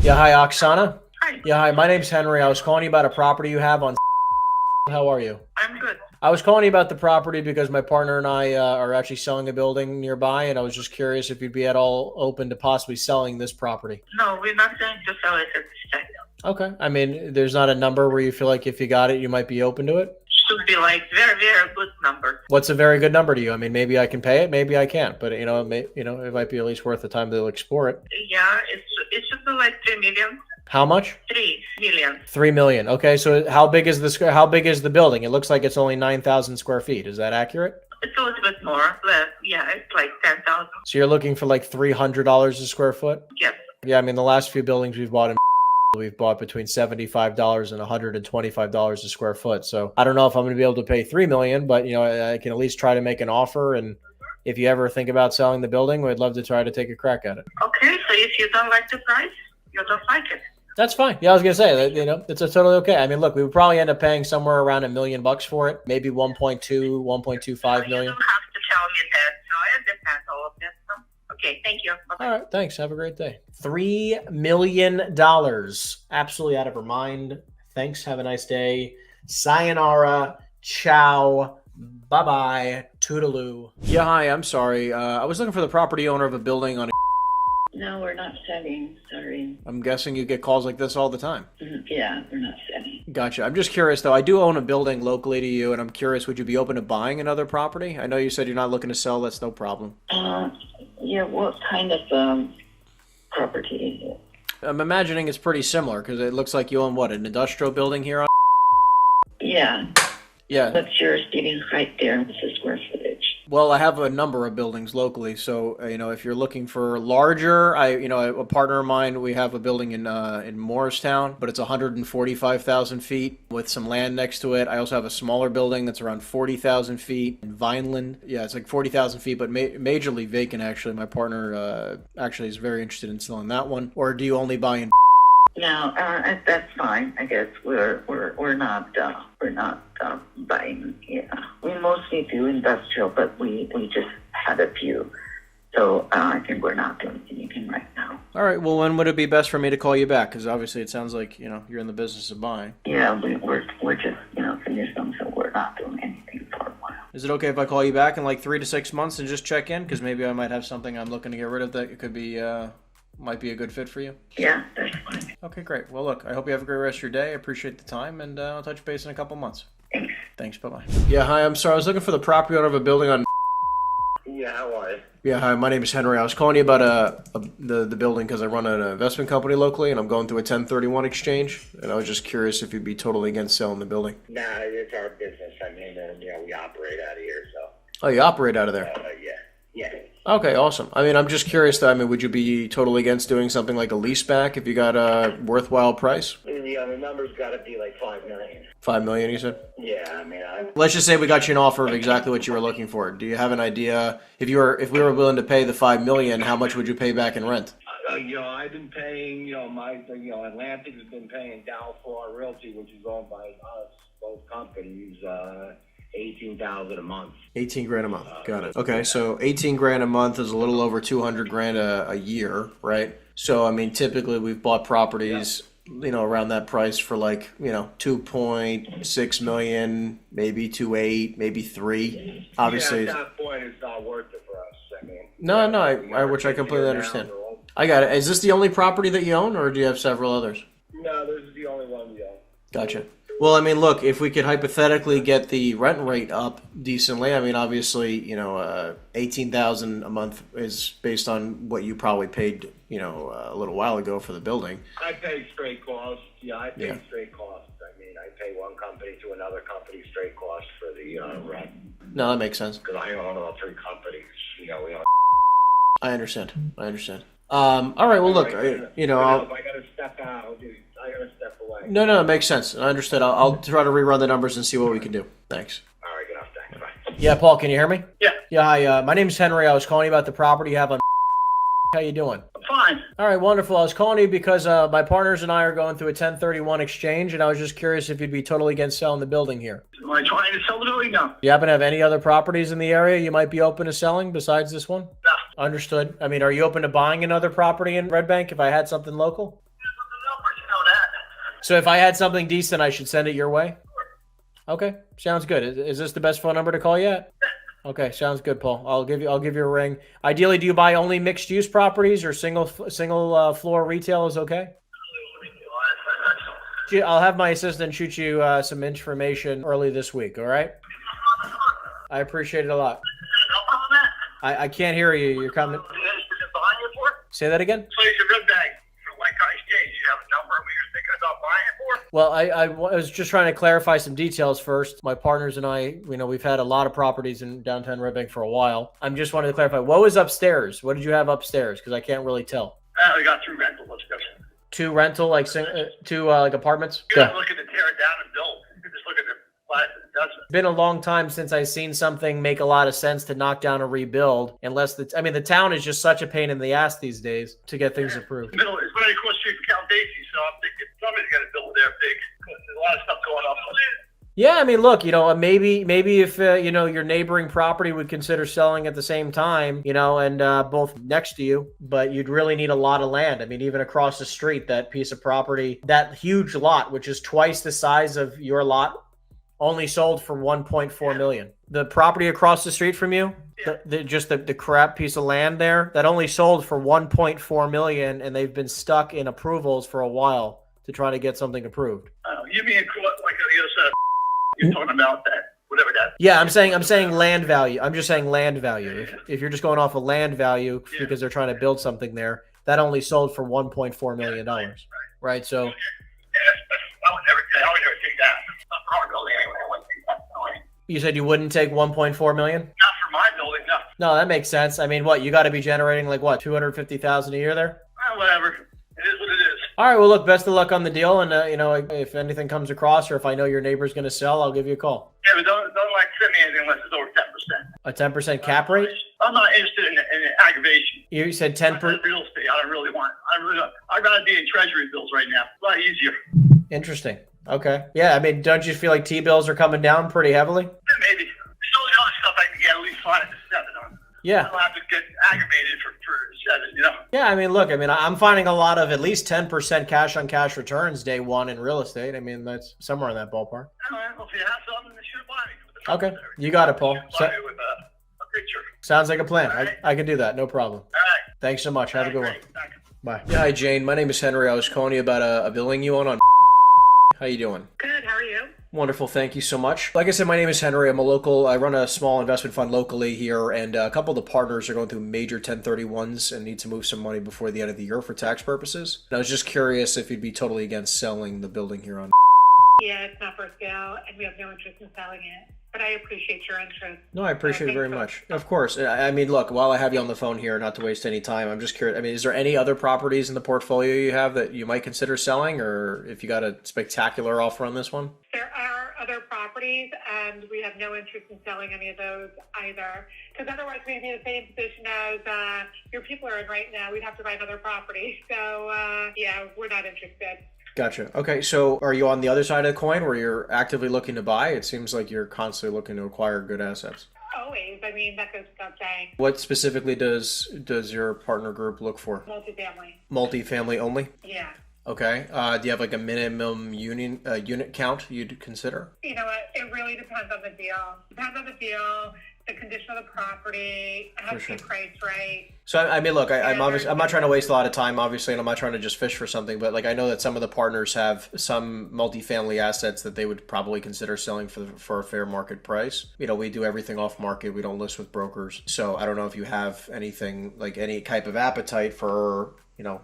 Yeah, hi, Oksana. Hi, Yeah, hi, my name's Henry. I was calling you about a property you have on. How are you? I'm good. I was calling you about the property because my partner and I are actually selling a building nearby, and I was just curious if you'd be at all open to possibly selling this property. No, we're not going to sell it at this time. Okay. I mean, there's not a number where you feel like if you got it, you might be open to it? Should be like very, very good number. What's a very good number to you? I mean, maybe I can pay it, maybe I can't, but it might be at least worth the time to explore it. Yeah, it should be like 3 million. How much? 3 million. 3 million. Okay, so how big is the building? It looks like it's only 9,000 square feet. Is that accurate? It's a little bit more, but yeah, it's like 10,000. So you're looking for like $300 a square foot? Yes. Yeah, I mean, the last few buildings we've bought between $75 and $125 a square foot. So I don't know if I'm going to be able to pay $3 million, but I can at least try to make an offer. And if you ever think about selling the building, we'd love to try to take a crack at it. Okay, so if you don't like the price, you don't like it. That's fine. Yeah, I was gonna say that, it's a totally okay. I mean, look, we would probably end up paying somewhere around $1 million for it, maybe 1.2, 1.25 You million. don't have to tell me that, so I understand all of this. Okay, thank you. Bye-bye. All right, thanks. Have a great day. $3 million. Absolutely out of her mind. Thanks. Have a nice day. Sayonara. Ciao. Bye-bye. Toodaloo. Yeah, hi. I'm sorry. I was looking for the property owner of a building on. No, we're not selling. Sorry. I'm guessing you get calls like this all the time. Yeah, we're not selling. Gotcha. I'm just curious, though. I do own a building locally to you, and I'm curious, would you be open to buying another property? I know you said you're not looking to sell. That's no problem. Yeah, what kind of property is it? I'm imagining it's pretty similar because it looks like you own, what, an industrial building here on? Yeah. Yeah. What's your stating height there? What's the square footage? Well, I have a number of buildings locally, so if you're looking for larger, a partner of mine, we have a building in Morristown, but it's 145,000 feet with some land next to it. I also have a smaller building that's around 40,000 feet in Vineland. Yeah, it's like 40,000 feet, but majorly vacant. Actually, my partner actually is very interested in selling that one. Or do you only buy in? No, that's fine. I guess we're not buying. Yeah, we mostly do industrial, but we just had a few, so I think we're not doing anything right now. All right. Well, when would it be best for me to call you back? Because obviously, it sounds like you're in the business of buying. Yeah, we're just finished them, so we're not doing anything for a while. Is it okay if I call you back in like 3 to 6 months and just check in? Because maybe I might have something I'm looking to get rid of that could be. Might be a good fit for you. Yeah, that's fine. Okay, great. Well, look, I hope you have a great rest of your day. I appreciate the time, and I'll touch base in a couple months. Thanks. Thanks. Bye-bye. Yeah, hi. I'm sorry. I was looking for the property owner of a building on. Yeah, how are you? Yeah, hi. My name is Henry. I was calling you about the building because I run an investment company locally, and I'm going through a 1031 exchange, and I was just curious if you'd be totally against selling the building. Nah, it's our business. I mean, we operate out of here, so. Oh, you operate out of there? Yeah. Okay, awesome. I mean, I'm just curious, though. I mean, would you be totally against doing something like a lease back if you got a worthwhile price? The number's got to be like $5 million. $5 million, you said? Yeah, I mean, Let's just say we got you an offer of exactly what you were looking for. Do you have an idea if we were willing to pay the $5 million, how much would you pay back in rent? I've been paying, Atlantic has been paying Dow for our realty, which is owned by us, both companies, $18,000 a month. 18 grand a month. Got it. Okay, so 18 grand a month is a little over 200 grand a year, right? So I mean, typically we've bought properties, around that price for like, 2.6 million, maybe 2.8, maybe 3. Obviously, at that point, it's not worth it for us. I mean, no, which I completely understand. I got it. Is this the only property that you own, or do you have several others? No, this is the only one we own. Gotcha. Well, I mean, look, if we could hypothetically get the rent rate up decently, I mean, obviously, $18,000 a month is based on what you probably paid, a little while ago for the building. I pay straight costs. Yeah, I pay straight costs. I mean, I pay one company to another company straight costs for the rent. No, that makes sense. Because I own all 3 companies. We own. I understand. All right. Well, look, If I gotta step out, I gotta step away. No, it makes sense. I understood. I'll try to rerun the numbers and see what we can do. Thanks. All right, get off. Thanks. Bye. Yeah, Paul, can you hear me? Yeah. Yeah, hi. My name's Henry. I was calling you about the property you have on. How you doing? Fine. All right, wonderful. I was calling you because my partners and I are going through a 1031 exchange, and I was just curious if you'd be totally against selling the building here. Am I trying to sell the building? No. Do you happen to have any other properties in the area you might be open to selling besides this one? No. Understood. I mean, are you open to buying another property in Red Bank if I had something local? So if I had something decent, I should send it your way? Okay, sounds good. Is this the best phone number to call you at? Okay, sounds good, Paul. I'll give you a ring. Ideally, do you buy only mixed use properties or single floor retail is okay? I'll have my assistant shoot you some information early this week. All right. I appreciate it a lot. I can't hear you. You're coming. Say that again. Place a red bag for White Guy Stage. You have a number we were thinking about buying it for? Well, I was just trying to clarify some details first. My partners and I, we've had a lot of properties in downtown Red Bank for a while. I'm just wanting to clarify. What was upstairs? What did you have upstairs? Because I can't really tell. We got 2 rental. Let's go. 2 rental, two apartments? You're not looking to tear it down and build. You're just looking to buy it and does it. Been a long time since I've seen something make a lot of sense to knock down and rebuild. Unless the town is just such a pain in the ass these days to get things approved. Middle is right across the street from Count Daisy, so I'm thinking somebody's got to build there big. There's a lot of stuff going on. Yeah, look, maybe if your neighboring property would consider selling at the same time, and both next to you, but you'd really need a lot of land. Even across the street, that piece of property, that huge lot, which is twice the size of your lot, only sold for 1.4 million. The property across the street from you, the crap piece of land there, that only sold for 1.4 million, and they've been stuck in approvals for a while to try to get something approved. You mean like the other side? You're talking about that, whatever that. Yeah, I'm saying land value. I'm just saying land value. If you're just going off of land value because they're trying to build something there, that only sold for $1.4 million. Right. So. I would never take that. Our building anyway. I wouldn't take that building. You said you wouldn't take 1.4 million? Not for my building, no. No, that makes sense. What, you got to be generating $250,000 a year there? Whatever. It is what it is. All right. Well, look, best of luck on the deal, and if anything comes across, or if I know your neighbor's going to sell, I'll give you a call. Yeah, but don't send me anything unless it's over 10%. A 10% cap rate? I'm not interested in aggravation. You said 10%. Real estate, I don't really want. I'd rather be in treasury bills right now. A lot easier. Interesting. Okay. Yeah. Don't you feel like T-bills are coming down pretty heavily? Yeah, maybe. There's all the other stuff I can get at least 5 to 7 on. Yeah. I don't have to get aggravated for 7, Yeah, look, I'm finding a lot of at least 10% cash-on-cash returns day one in real estate. That's somewhere in that ballpark. Well, if you have something, then should buy me. Okay. You got it, Paul. Buy me with a picture. Sounds like a plan. All right. I can do that. No problem. All right. Thanks so much. Have a good one. Thanks. Bye. Yeah, hi, Jane. My name is Henry. I was calling you about a billing you on. How you doing? Good, how are you? Wonderful. Thank you so much. Like I said, my name is Henry. I run a small investment fund locally here, and a couple of the partners are going through major 1031s and need to move some money before the end of the year for tax purposes. And I was just curious if you'd be totally against selling the building here on. Yeah, it's not for sale, and we have no interest in selling it. But I appreciate your interest. No, I appreciate it very much. Of course. Look, while I have you on the phone here, not to waste any time, I'm just curious. Is there any other properties in the portfolio you have that you might consider selling, or if you got a spectacular offer on this one? There are other properties, and we have no interest in selling any of those either. Because otherwise we'd be in the same position as your people are in right now. We'd have to buy another property. So, yeah, we're not interested. Gotcha. Okay, so are you on the other side of the coin where you're actively looking to buy? It seems like you're constantly looking to acquire good assets. Always. That goes without saying. What specifically does your partner group look for? Multifamily. Multifamily only? Yeah. Okay. Do you have a minimum unit count you'd consider? You know what? It really depends on the deal. The condition of the property, it has to be priced right. So look, I'm not trying to waste a lot of time, obviously, and I'm not trying to just fish for something, but I know that some of the partners have some multifamily assets that they would probably consider selling for a fair market price. We do everything off market. We don't list with brokers. So I don't know if you have anything, any type of appetite for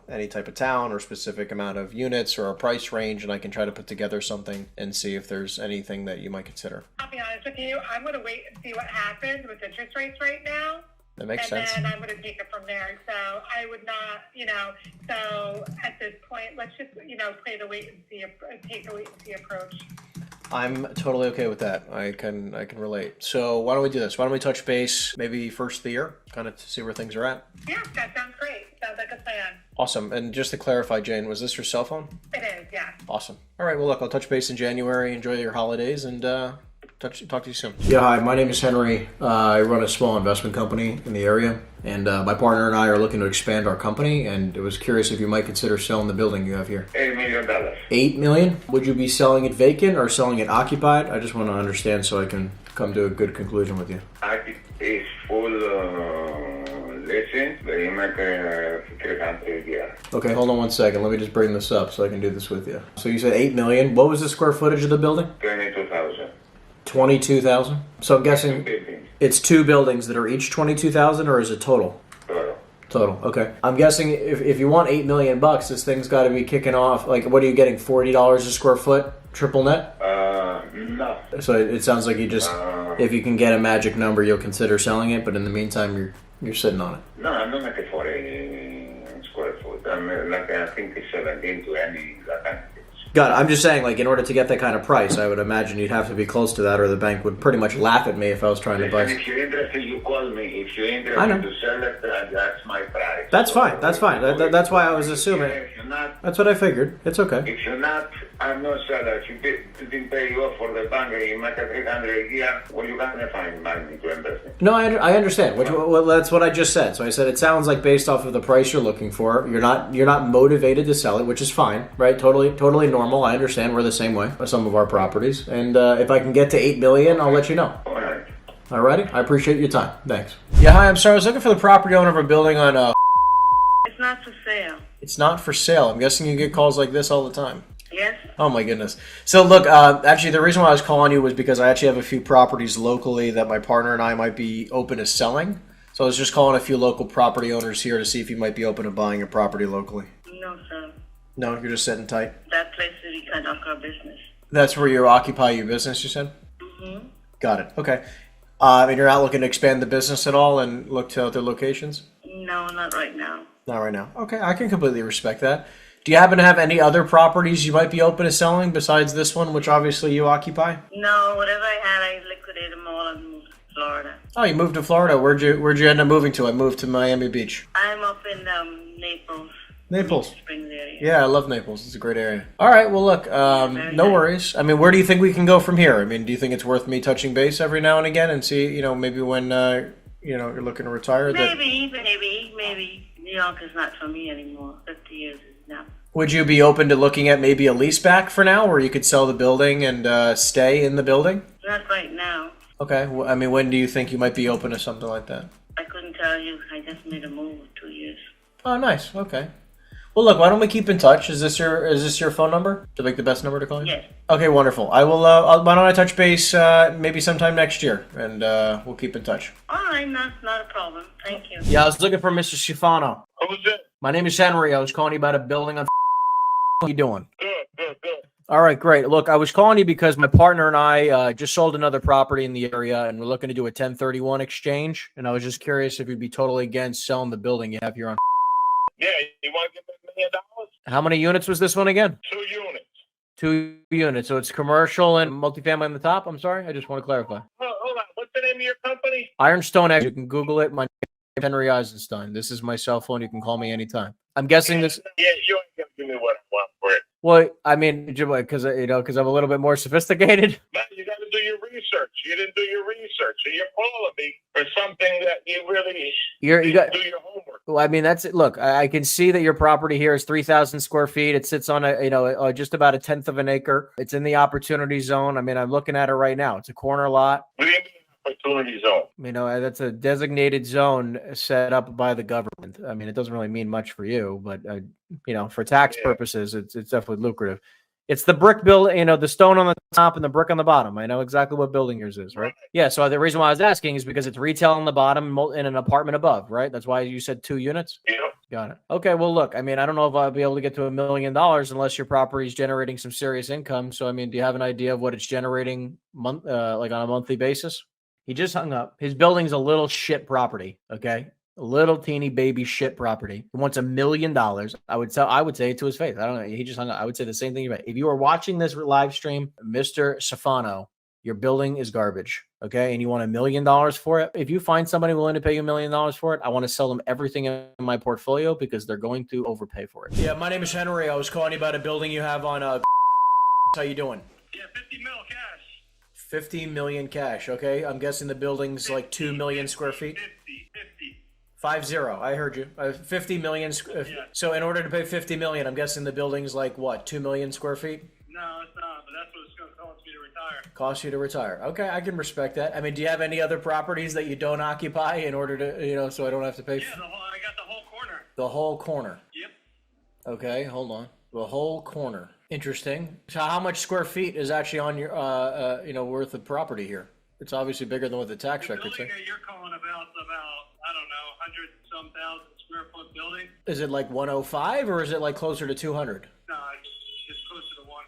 any type of town or specific amount of units or a price range, and I can try to put together something and see if there's anything that you might consider. I'll be honest with you, I'm going to wait and see what happens with interest rates right now. That makes sense. And then I'm going to take it from there. So I would not, so at this point, let's just, play the wait and see, take a wait and see approach. I'm totally okay with that. I can relate. So why don't we do this? Why don't we touch base maybe first of the year, kind of to see where things are at? Yeah, that sounds great. Sounds like a plan. Awesome. And just to clarify, Jane, was this your cell phone? It is, yeah. Awesome. All right. Well, look, I'll touch base in January. Enjoy your holidays, and Talk to you soon. Yeah, hi. My name is Henry. I run a small investment company in the area, and my partner and I are looking to expand our company. And I was curious if you might consider selling the building you have here. $8 million. $8 million? Would you be selling it vacant or selling it occupied? I just want to understand so I can come to a good conclusion with you. It's full leasing, but you make 300 years. Okay, hold on one second. Let me just bring this up so I can do this with you. So you said $8 million. What was the square footage of the building? 22,000. 22,000. So I'm guessing it's two buildings that are each 22,000, or is it total? Total. Okay. I'm guessing if you want $8 million, this thing's got to be kicking off. Like, what are you getting? $40 a square foot, triple net? No. So it sounds like you just, if you can get a magic number, you'll consider selling it. But in the meantime, you're sitting on it. No, I'm not making 40 square foot. I think it's 17 to any that kind of things. Got it. I'm just saying, like, in order to get that kind of price, I would imagine you'd have to be close to that, or the bank would pretty much laugh at me if I was trying to buy. If you're interested, you call me. If you're interested to sell it, that's my price. That's fine. That's fine. That's why I was assuming. If you're not, That's what I figured. It's okay. if you're not, I'm not seller. If you didn't pay you off for the bank and you make a 300 a year, well, you can't find money to invest in. No, I understand. Well, that's what I just said. So I said it sounds like based off of the price you're looking for, you're not motivated to sell it, which is fine, right? Totally normal. I understand. We're the same way with some of our properties, and if I can get to $8 million, I'll let you know. All right. Alrighty, I appreciate your time. Thanks. Yeah, hi. I'm sorry. I was looking for the property owner of a building on. It's not for sale. It's not for sale. I'm guessing you get calls like this all the time. Yes? Oh my goodness. So look, actually the reason why I was calling you was because I actually have a few properties locally that my partner and I might be open to selling. So I was just calling a few local property owners here to see if you might be open to buying a property locally. No, sir. No, you're just sitting tight. That place is we conduct our business. That's where you occupy your business, you said? Mm-hmm. Got it. Okay. And you're not looking to expand the business at all and look to other locations? No, not right now. Not right now. Okay, I can completely respect that. Do you happen to have any other properties you might be open to selling besides this one, which obviously you occupy? No, whatever I had, I liquidated them all and moved to Florida. Oh, you moved to Florida. Where'd you end up moving to? I moved to Miami Beach. I'm up in Naples. Naples. Springs area. Yeah, I love Naples. It's a great area. All right, well, look, no worries. I mean, where do you think we can go from here? I mean, do you think it's worth me touching base every now and again and see, maybe when, you're looking to retire? Maybe. New York is not for me anymore. 50 years is now. Would you be open to looking at maybe a lease back for now, where you could sell the building and stay in the building? Not right now. Okay. Well, I mean, when do you think you might be open to something like that? I couldn't tell you. I just made a move 2 years. Oh, nice. Okay. Well, look, why don't we keep in touch? Is this your phone number? To make the best number to call you? Yes. Okay, wonderful. I will. Why don't I touch base maybe sometime next year, and we'll keep in touch. All right, not a problem. Thank you. Yeah, I was looking for Mr. Schifano. Who's it? My name is Henry. I was calling you about a building on. How you doing? Good. All right, great. Look, I was calling you because my partner and I just sold another property in the area, and we're looking to do a 1031 exchange. And I was just curious if you'd be totally against selling the building you have here on. Yeah, you want to give me $1 million? How many units was this one again? 2 units. 2 units. So it's commercial and multifamily on the top? I'm sorry. I just want to clarify. Oh, hold on. What's the name of your company? Ironstone X. You can Google it. My name is Henry Eisenstein. This is my cell phone. You can call me anytime. I'm guessing this. Yeah, you ain't going to give me what I want for it. Well, I mean, because I'm a little bit more sophisticated. Man, you got to do your research. You didn't do your research, so you're calling me for something that you really You got. do your homework. Well, I mean, that's it. Look, I can see that your property here is 3,000 square feet. It sits on just about 1/10 of an acre. It's in the opportunity zone. I mean, I'm looking at it right now. It's a corner lot. What do you mean opportunity zone? That's a designated zone set up by the government. I mean, it doesn't really mean much for you, but for tax purposes, it's definitely lucrative. It's the brick building, the stone on the top and the brick on the bottom. I know exactly what building yours is, right? Yeah. So the reason why I was asking is because it's retail on the bottom and an apartment above, right? That's why you said 2 units. Yeah. Got it. Okay. Well, look, I mean, I don't know if I'll be able to get to $1 million unless your property is generating some serious income. So, I mean, do you have an idea of what it's generating like on a monthly basis? He just hung up. His building's a little shit property. Okay. A little teeny baby shit property. He wants $1 million. I would say it to his face. I don't know. He just hung up. I would say the same thing. If you are watching this live stream, Mr. Safano, your building is garbage. Okay. And you want $1 million for it. If you find somebody willing to pay you $1 million for it, I want to sell them everything in my portfolio because they're going to overpay for it. Yeah. My name is Henry. I was calling you about a building you have on, how you doing? Yeah, 50 mil cash. 50 million cash. Okay, I'm guessing the building's like 2 million square feet. 50. 50. I heard you. 50 million. Yeah. So in order to pay 50 million, I'm guessing the building's like what, 2 million square feet? No, it's not, but that's what it's going to cost me to retire. Cost you to retire. Okay, I can respect that. I mean, do you have any other properties that you don't occupy in order to, so I don't have to pay? Yeah, I got the whole corner. The whole corner. Yep. Okay, hold on. The whole corner. Interesting. So how much square feet is actually on your, worth of property here? It's obviously bigger than what the tax The record building says. that you're calling about, I don't know, 100-some thousand square foot building. Is it like 105 or is it like closer to 200? No, it's closer to 100.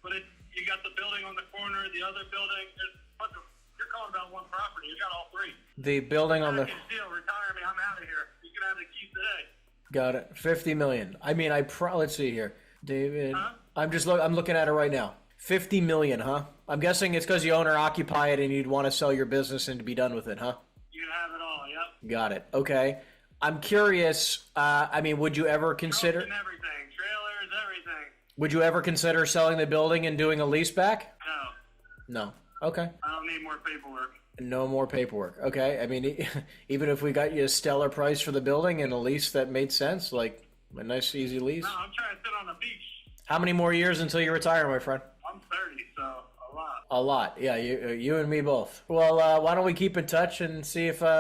But you got the building on the corner, the other building. You're calling about one property. You got all three. The building on the... Deal, retire me. I'm out of here. You can have the keys today. Got it. 50 million. I mean, let's see here. David, Huh? I'm looking at it right now. 50 million, huh? I'm guessing it's because you own or occupy it and you'd want to sell your business and to be done with it, huh? You can have it all, yep. Got it. Okay. I'm curious, would you ever consider... And everything. Trailers, everything. Would you ever consider selling the building and doing a lease back? No. No. Okay. I don't need more paperwork. No more paperwork. Okay. I mean, even if we got you a stellar price for the building and a lease that made sense, like a nice, easy lease. No, I'm trying to sit on the beach. How many more years until you retire, my friend? I'm 30, so a lot. A lot. Yeah, you and me both. Well, why don't we keep in touch and see if, look,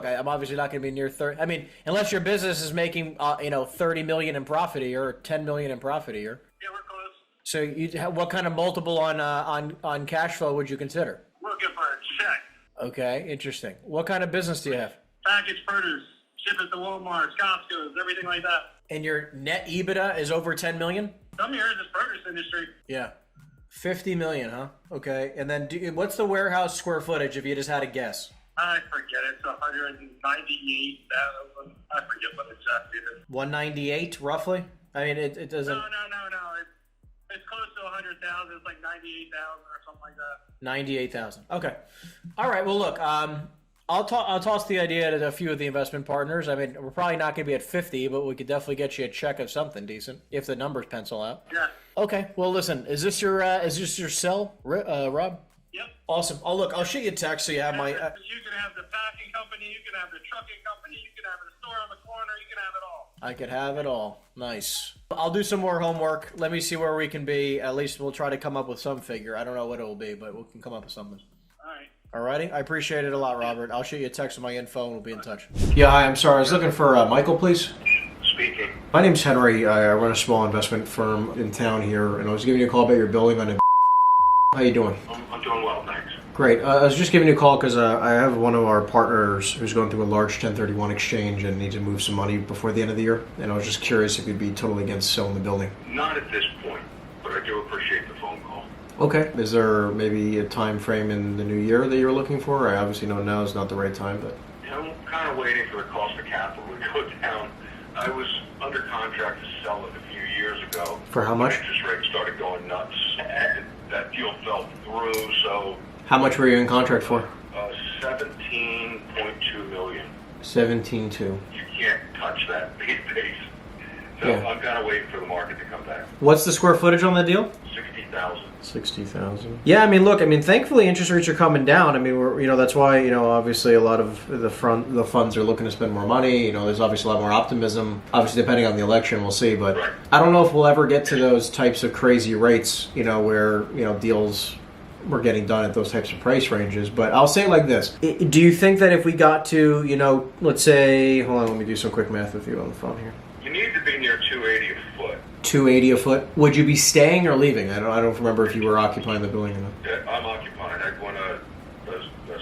I'm obviously not going to be near 30. I mean, unless your business is making, 30 million in profit a year or 10 million in profit a year. Yeah, we're close. So what kind of multiple on cash flow would you consider? Looking for a check. Okay, interesting. What kind of business do you have? Package produce. Ship it to Walmart, Costco's, everything like that. And your net EBITDA is over 10 million? Some years it's produce industry. Yeah. 50 million, huh? Okay. And then what's the warehouse square footage if you just had a guess? I forget. It's 198,000. I forget what exactly it is. 198, roughly? I mean, it doesn't... No. It's close to 100,000. It's like 98,000 or something like that. 98,000. Okay. All right. Well, look, I'll toss the idea to a few of the investment partners. I mean, we're probably not going to be at 50, but we could definitely get you a check of something decent if the numbers pencil out. Yeah. Okay. Well, listen, is this your cell, Rob? Yep. Awesome. Oh, look, I'll shoot you a text so you have my... You can have the packing company. You can have the trucking company. You can have the store on the corner. You can have it all. I could have it all. Nice. I'll do some more homework. Let me see where we can be. At least we'll try to come up with some figure. I don't know what it will be, but we can come up with something. All right. Alrighty. I appreciate it a lot, Robert. I'll shoot you a text with my info and we'll be in touch. Yeah, hi. I'm sorry. I was looking for Michael, please. Speaking. My name's Henry. I run a small investment firm in town here, and I was giving you a call about your building on... How you doing? I'm doing well, thanks. Great. I was just giving you a call because I have one of our partners who's going through a large 1031 exchange and needs to move some money before the end of the year. And I was just curious if you'd be totally against selling the building. Not at this point, but I do appreciate the phone call. Okay. Is there maybe a time frame in the new year that you're looking for? I obviously know now is not the right time, but... I'm kind of waiting for the cost of capital to go down. I was under contract to sell it a few years ago. For how much? Interest rates started going nuts, and that deal fell through, so... How much were you in contract for? 17.2 million. 17.2. You can't touch that these days. So Yeah. I'm kind of waiting for the market to come back. What's the square footage on the deal? 60,000. 60,000. Yeah, I mean, look, thankfully interest rates are coming down. I mean, that's why, obviously a lot of the funds are looking to spend more money. There's obviously a lot more optimism. Obviously, depending on the election, we'll see. But Right. I don't know if we'll ever get to those types of crazy rates, where, deals were getting done at those types of price ranges. But I'll say it like this. Do you think that if we got to, let's say, hold on, let me do some quick math with you on the phone here. You need to be near 280 a foot. 280 a foot. Would you be staying or leaving? I don't remember if you were occupying the building or not. Yeah, I'm occupied. I'd want a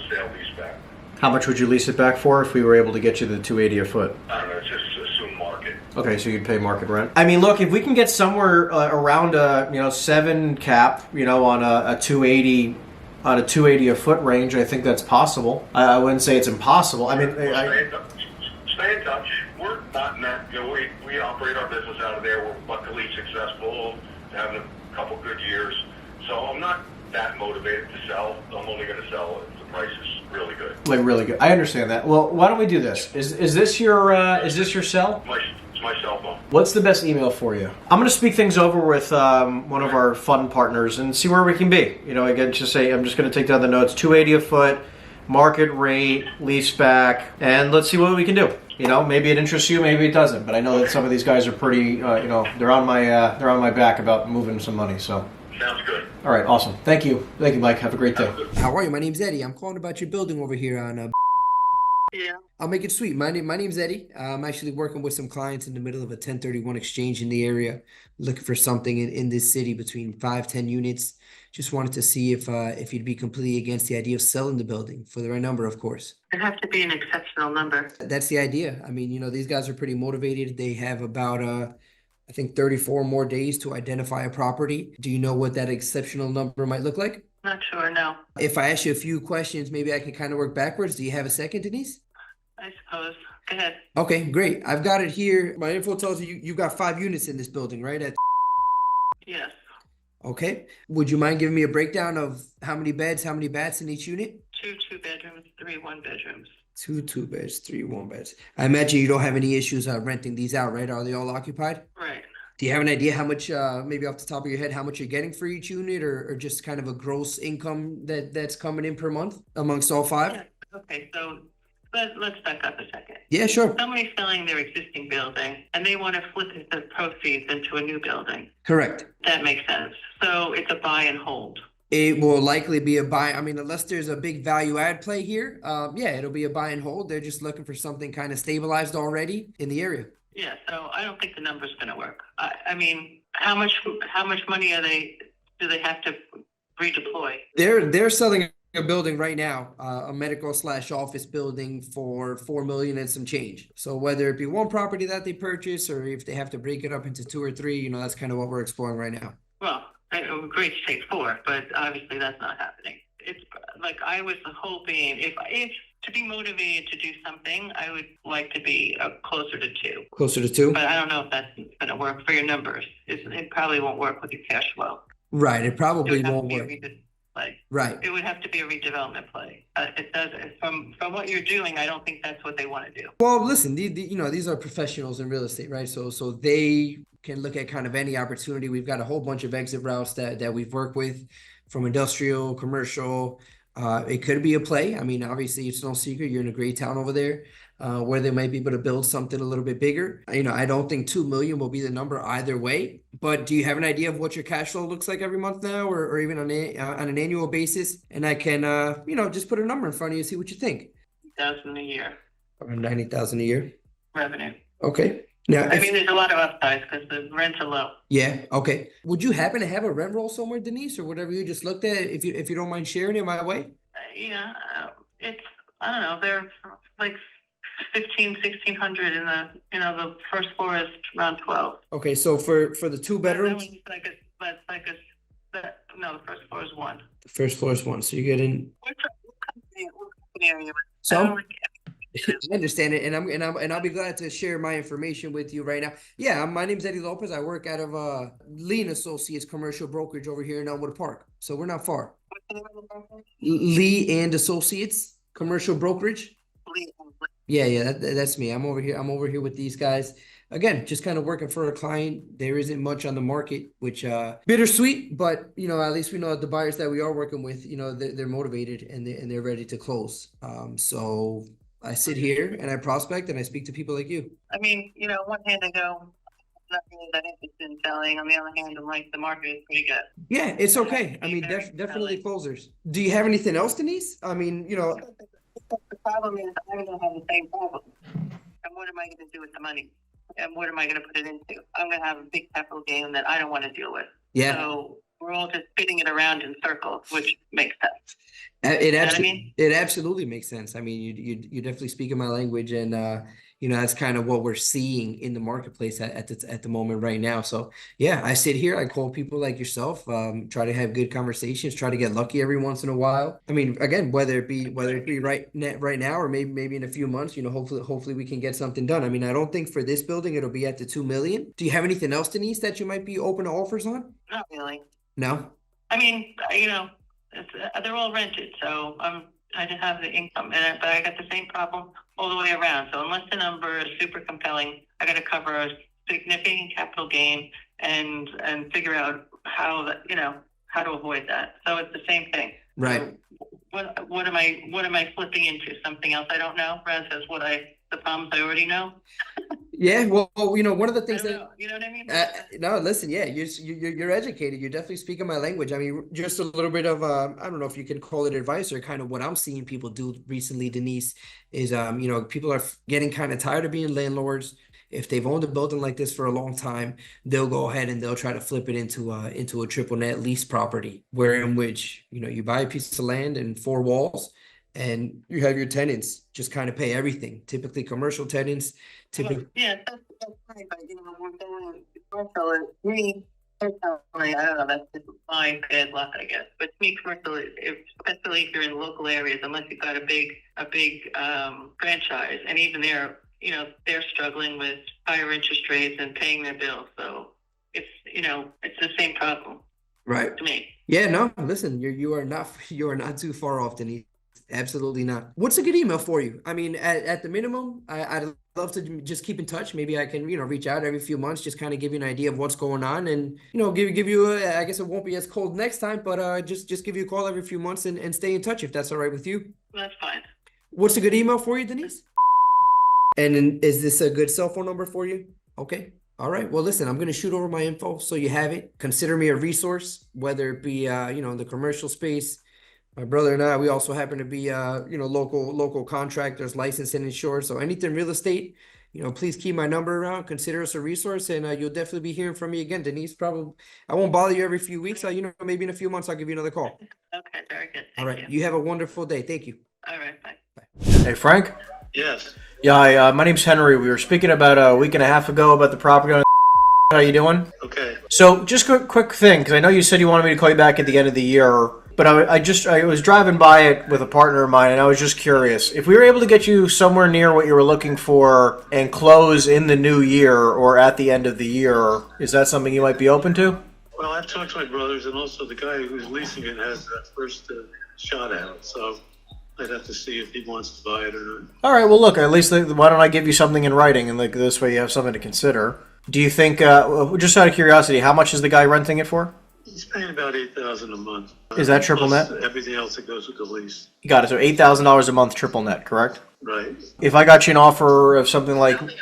sale lease back. How much would you lease it back for if we were able to get you the 280 a foot? I don't know, just assume market. Okay, so you'd pay market rent. I mean, look, if we can get somewhere around a 7 cap, on a 280 a foot range, I think that's possible. I wouldn't say it's impossible. I mean, Stay in touch. We're not in that. We operate our business out of there. We're luckily successful, having a couple good years. So I'm not that motivated to sell. I'm only going to sell if the price is really good. Like really good. I understand that. Well, why don't we do this? Is this your cell? My It's my cell phone. What's the best email for you? I'm going to speak things over with one of our fund partners and see where we can be. You know, again, just say, I'm just going to take down the notes, 280 a foot, market rate, lease back, and let's see what we can do. You know, maybe it interests you, maybe it doesn't. But I know that some of these guys are pretty, you know, they're on my back about moving some money. So, Sounds good. all right, awesome. Thank you, Mike. Have a great day. How are you? My name's Eddie. I'm calling about your building over here on. Yeah. I'll make it sweet. My name's Eddie. I'm actually working with some clients in the middle of a 1031 exchange in the area, looking for something in this city between 5-10 units. Just wanted to see if you'd be completely against the idea of selling the building for the right number, of course. It'd have to be an exceptional number. That's the idea. I mean, you know, these guys are pretty motivated. They have about I think 34 more days to identify a property. Do you know what that exceptional number might look like? Not sure, no. If I ask you a few questions, maybe I can kind of work backwards. Do you have a second, Denise? I suppose. Go ahead. Okay, great. I've got it here. My info tells you got 5 units in this building, right? Yes. Okay. Would you mind giving me a breakdown of how many beds, how many baths in each unit? 2 bedrooms, 3 1-bedrooms. 2 beds, 3 1-beds. I imagine you don't have any issues renting these out, right? Are they all occupied? Right. Do you have an idea how much, maybe off the top of your head, how much you're getting for each unit, or just kind of a gross income that's coming in per month amongst all 5? Yeah. Okay, so let's back up a second. Yeah, sure. Somebody's selling their existing building and they want to flip the proceeds into a new building. Correct. That makes sense. So it's a buy and hold. It will likely be a buy. I mean, unless there's a big value add play here, yeah, it'll be a buy and hold. They're just looking for something kind of stabilized already in the area. Yeah, so I don't think the number's going to work. I mean, how much money do they have to redeploy? They're selling a building right now, a medical / office building for $4 million and some change. So whether it be one property that they purchase or if they have to break it up into 2 or 3, you know, that's kind of what we're exploring right now. Well, great to take 4, but obviously that's not happening. It's like I was hoping if to be motivated to do something, I would like to be closer to 2. Closer to 2? But I don't know if that's going to work for your numbers. It probably won't work with your cash flow. Right. It probably won't work. Right. It would have to be a redevelopment play. It does from what you're doing. I don't think that's what they want to do. Well, listen, you know, these are professionals in real estate, right? So they can look at kind of any opportunity. We've got a whole bunch of exit routes that we've worked with, from industrial, commercial. It could be a play. I mean, obviously, it's no secret you're in a great town over there, where they might be able to build something a little bit bigger. You know, I don't think 2 million will be the number either way. But do you have an idea of what your cash flow looks like every month now, or even on an annual basis? And I can, you know, just put a number in front of you, see what you think. 1,000 a year Around 90,000 a year. revenue. Okay. Now, I mean, there's a lot of upsides because the rents are low. yeah. Okay. Would you happen to have a rent roll somewhere, Denise, or whatever you just looked at? If you don't mind sharing it my way. Yeah, it's I don't know. They're like 1,600 in the first floor is around 12. Okay. So for the 2 bedrooms, No, the first floor is 1. the first floor is 1. So you get in. What company are you with? So I understand it, and I'll be glad to share my information with you right now. Yeah, my name's Eddie Lopez. I work out of Lee and Associates Commercial Brokerage over here in Elmwood Park. So we're not far. What's the name of the company? Lee and Associates Commercial Brokerage. Lee. Yeah, that's me. I'm over here with these guys. Again, just kind of working for a client. There isn't much on the market, which bittersweet, but you know, at least we know that the buyers that we are working with, you know, they're motivated and they're ready to close. So I sit here and I prospect and I speak to people like you. I mean, you know, on one hand I go, I'm not really that interested in selling. On the other hand, I'm like, the market is pretty good. Yeah, it's okay. I mean, definitely closers. Do you have anything else, Denise? I mean, you know. The problem is I'm going to have the same problem. And what am I going to do with the money? And what am I going to put it into? I'm going to have a big capital gain that I don't want to deal with. Yeah. So we're all just spinning it around in circles, which makes sense. It absolutely makes sense. I mean, you definitely speak in my language, and you know, that's kind of what we're seeing in the marketplace at the moment right now. So yeah, I sit here, I call people like yourself, try to have good conversations, try to get lucky every once in a while. I mean, again, whether it be right now or maybe in a few months, you know, hopefully we can get something done. I mean, I don't think for this building it'll be at the 2 million. Do you have anything else, Denise, that you might be open to offers on? Not really. No. I mean, you know, they're all rented, so I'm I didn't have the income, but I got the same problem all the way around. So unless the number is super compelling, I got to cover a significant capital gain and figure out how that, how to avoid that. So it's the same thing. Right. So what am I flipping into? Something else I don't know, rather than the problems I already know. Yeah, well, one of the things You know what I mean? no, listen, yeah, you're educated. You're definitely speaking my language. I mean, just a little bit of I don't know if you can call it advice or kind of what I'm seeing people do recently, Denise, is people are getting kind of tired of being landlords. If they've owned a building like this for a long time, they'll go ahead and they'll try to flip it into a triple net lease property, where in which you buy a piece of land and four walls, and you have your tenants just kind of pay everything. Typically, commercial tenants. Yeah, that's right. But we're going commercial. Me personally, I don't know. That's just my bad luck, I guess. But to me, commercial, especially if you're in local areas, unless you've got a big franchise, and even there, they're struggling with higher interest rates and paying their bills. So it's the same problem. Right. To me. Yeah. No. Listen, you are not too far off, Denise. Absolutely not. What's a good email for you? I mean, at the minimum, I'd love to just keep in touch. Maybe I can, reach out every few months, just kind of give you an idea of what's going on, and give you I guess it won't be as cold next time, but just give you a call every few months and stay in touch if that's all right with you. That's fine. What's a good email for you, Denise? And then, is this a good cell phone number for you? Okay. All right. Well, listen, I'm going to shoot over my info so you have it. Consider me a resource, whether it be in the commercial space. My brother and I, we also happen to be, local contractors, licensed and insured. So anything real estate, please keep my number around. Consider us a resource, and you'll definitely be hearing from me again, Denise. Probably, I won't bother you every few weeks. Maybe in a few months, I'll give you another call. Okay, very good. All right. You have a wonderful day. Thank you. All right, bye. Hey, Frank? Yes. Yeah, hi, my name's Henry. We were speaking about a week and a half ago about the property on. How you doing? Okay. So, just a quick thing, because I know you said you wanted me to call you back at the end of the year, but I was driving by it with a partner of mine, and I was just curious. If we were able to get you somewhere near what you were looking for and close in the new year or at the end of the year, is that something you might be open to? Well, I've talked to my brothers, and also the guy who's leasing it has that first shot at it, so I'd have to see if he wants to buy it or not. All right, well, look, at least why don't I give you something in writing, and this way you have something to consider. Do you think, just out of curiosity, how much is the guy renting it for? He's paying about $8,000 a month. Is that triple plus net? Everything else that goes with the lease. Got it, so $8,000 a month triple net, correct? Right. If I got you an offer of something like, like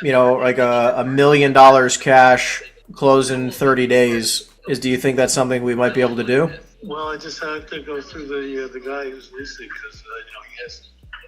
$1 million cash, close in 30 days, do you think that's something we might be able to do? Well, I just had to go through the guy who's leasing because he has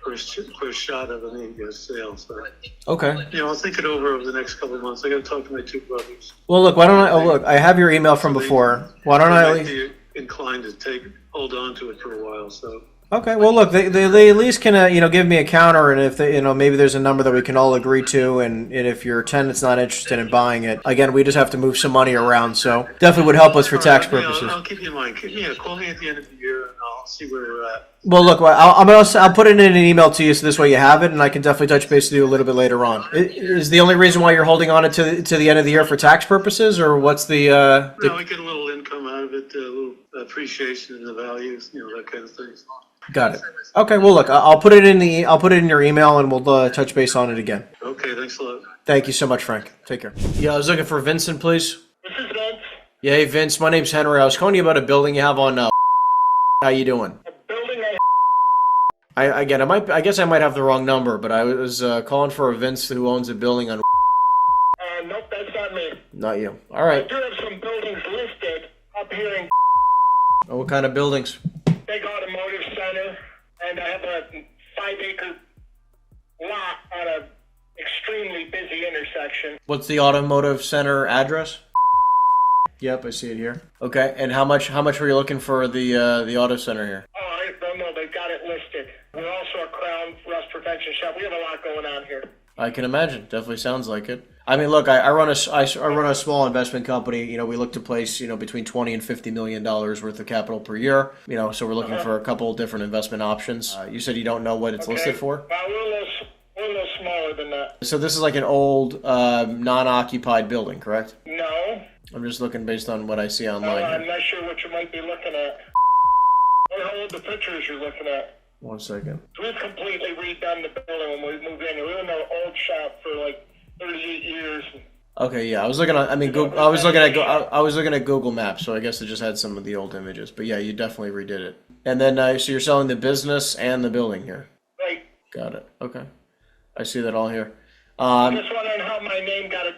first shot of an sale. So Okay. I'll think it over the next couple of months. I got to talk to my two brothers. Well, look, why don't I? Oh, look, I have your email from before. Why don't I? Might be inclined to hold on to it for a while. So. Okay. Well, look, they at least can give me a counter, and if they maybe there's a number that we can all agree to, and if your tenant's not interested in buying it, again, we just have to move some money around. So definitely would help us for tax purposes. I'll keep you in mind. Call me at the end of the year, and I'll see where we're at. Well, look, I'll put it in an email to you, so this way you have it, and I can definitely touch base with you a little bit later on. Is the only reason why you're holding on it to the end of the year for tax purposes, or what's the? No, we get a little income out of it, a little appreciation in the values, that kind of thing. Got it. Okay. Well, look, I'll put it in your email, and we'll touch base on it again. Okay. Thanks a lot. Thank you so much, Frank. Take care. Yeah, I was looking for Vincent, please. This is Vince. Yeah, hey Vince, my name's Henry. I was calling you about a building you have on. How you doing? A building on. I guess I might have the wrong number, but I was calling for a Vince who owns a building on. Nope, that's not me. Not you. All I right. do have some buildings listed up here in Oh, what kind of buildings? big automotive center, and I have a 5-acre lot on a extremely busy intersection. What's the automotive center address? Yep, I see it here. Okay, and how much were you looking for the auto center here? Oh, I don't know. They've got it listed. We're also a crown rust prevention shop. We have a lot going on here. I can imagine. Definitely sounds like it. I mean, look, I run a small investment company. We look to place between $20 and $50 million worth of capital per year. So we're looking for a couple of different investment options. You said you don't know what it's listed for. Well, we're a little smaller than that. So this is like an old non-occupied building, correct? No. I'm just looking based on what I see online. I'm Here. not sure what you might be looking at. Or how old the pictures you're looking at. 1 second. We've completely redone the building when we moved in. We were in the old shop for like 38 years. Okay, yeah, I was looking at. I mean, Google, I was looking at. I was looking at Google Maps, so I guess it just had some of the old images. But yeah, you definitely redid it. And then, so you're selling the business and the building here. Right. Got it. Okay, I see that all here. I'm just wondering how my name got it.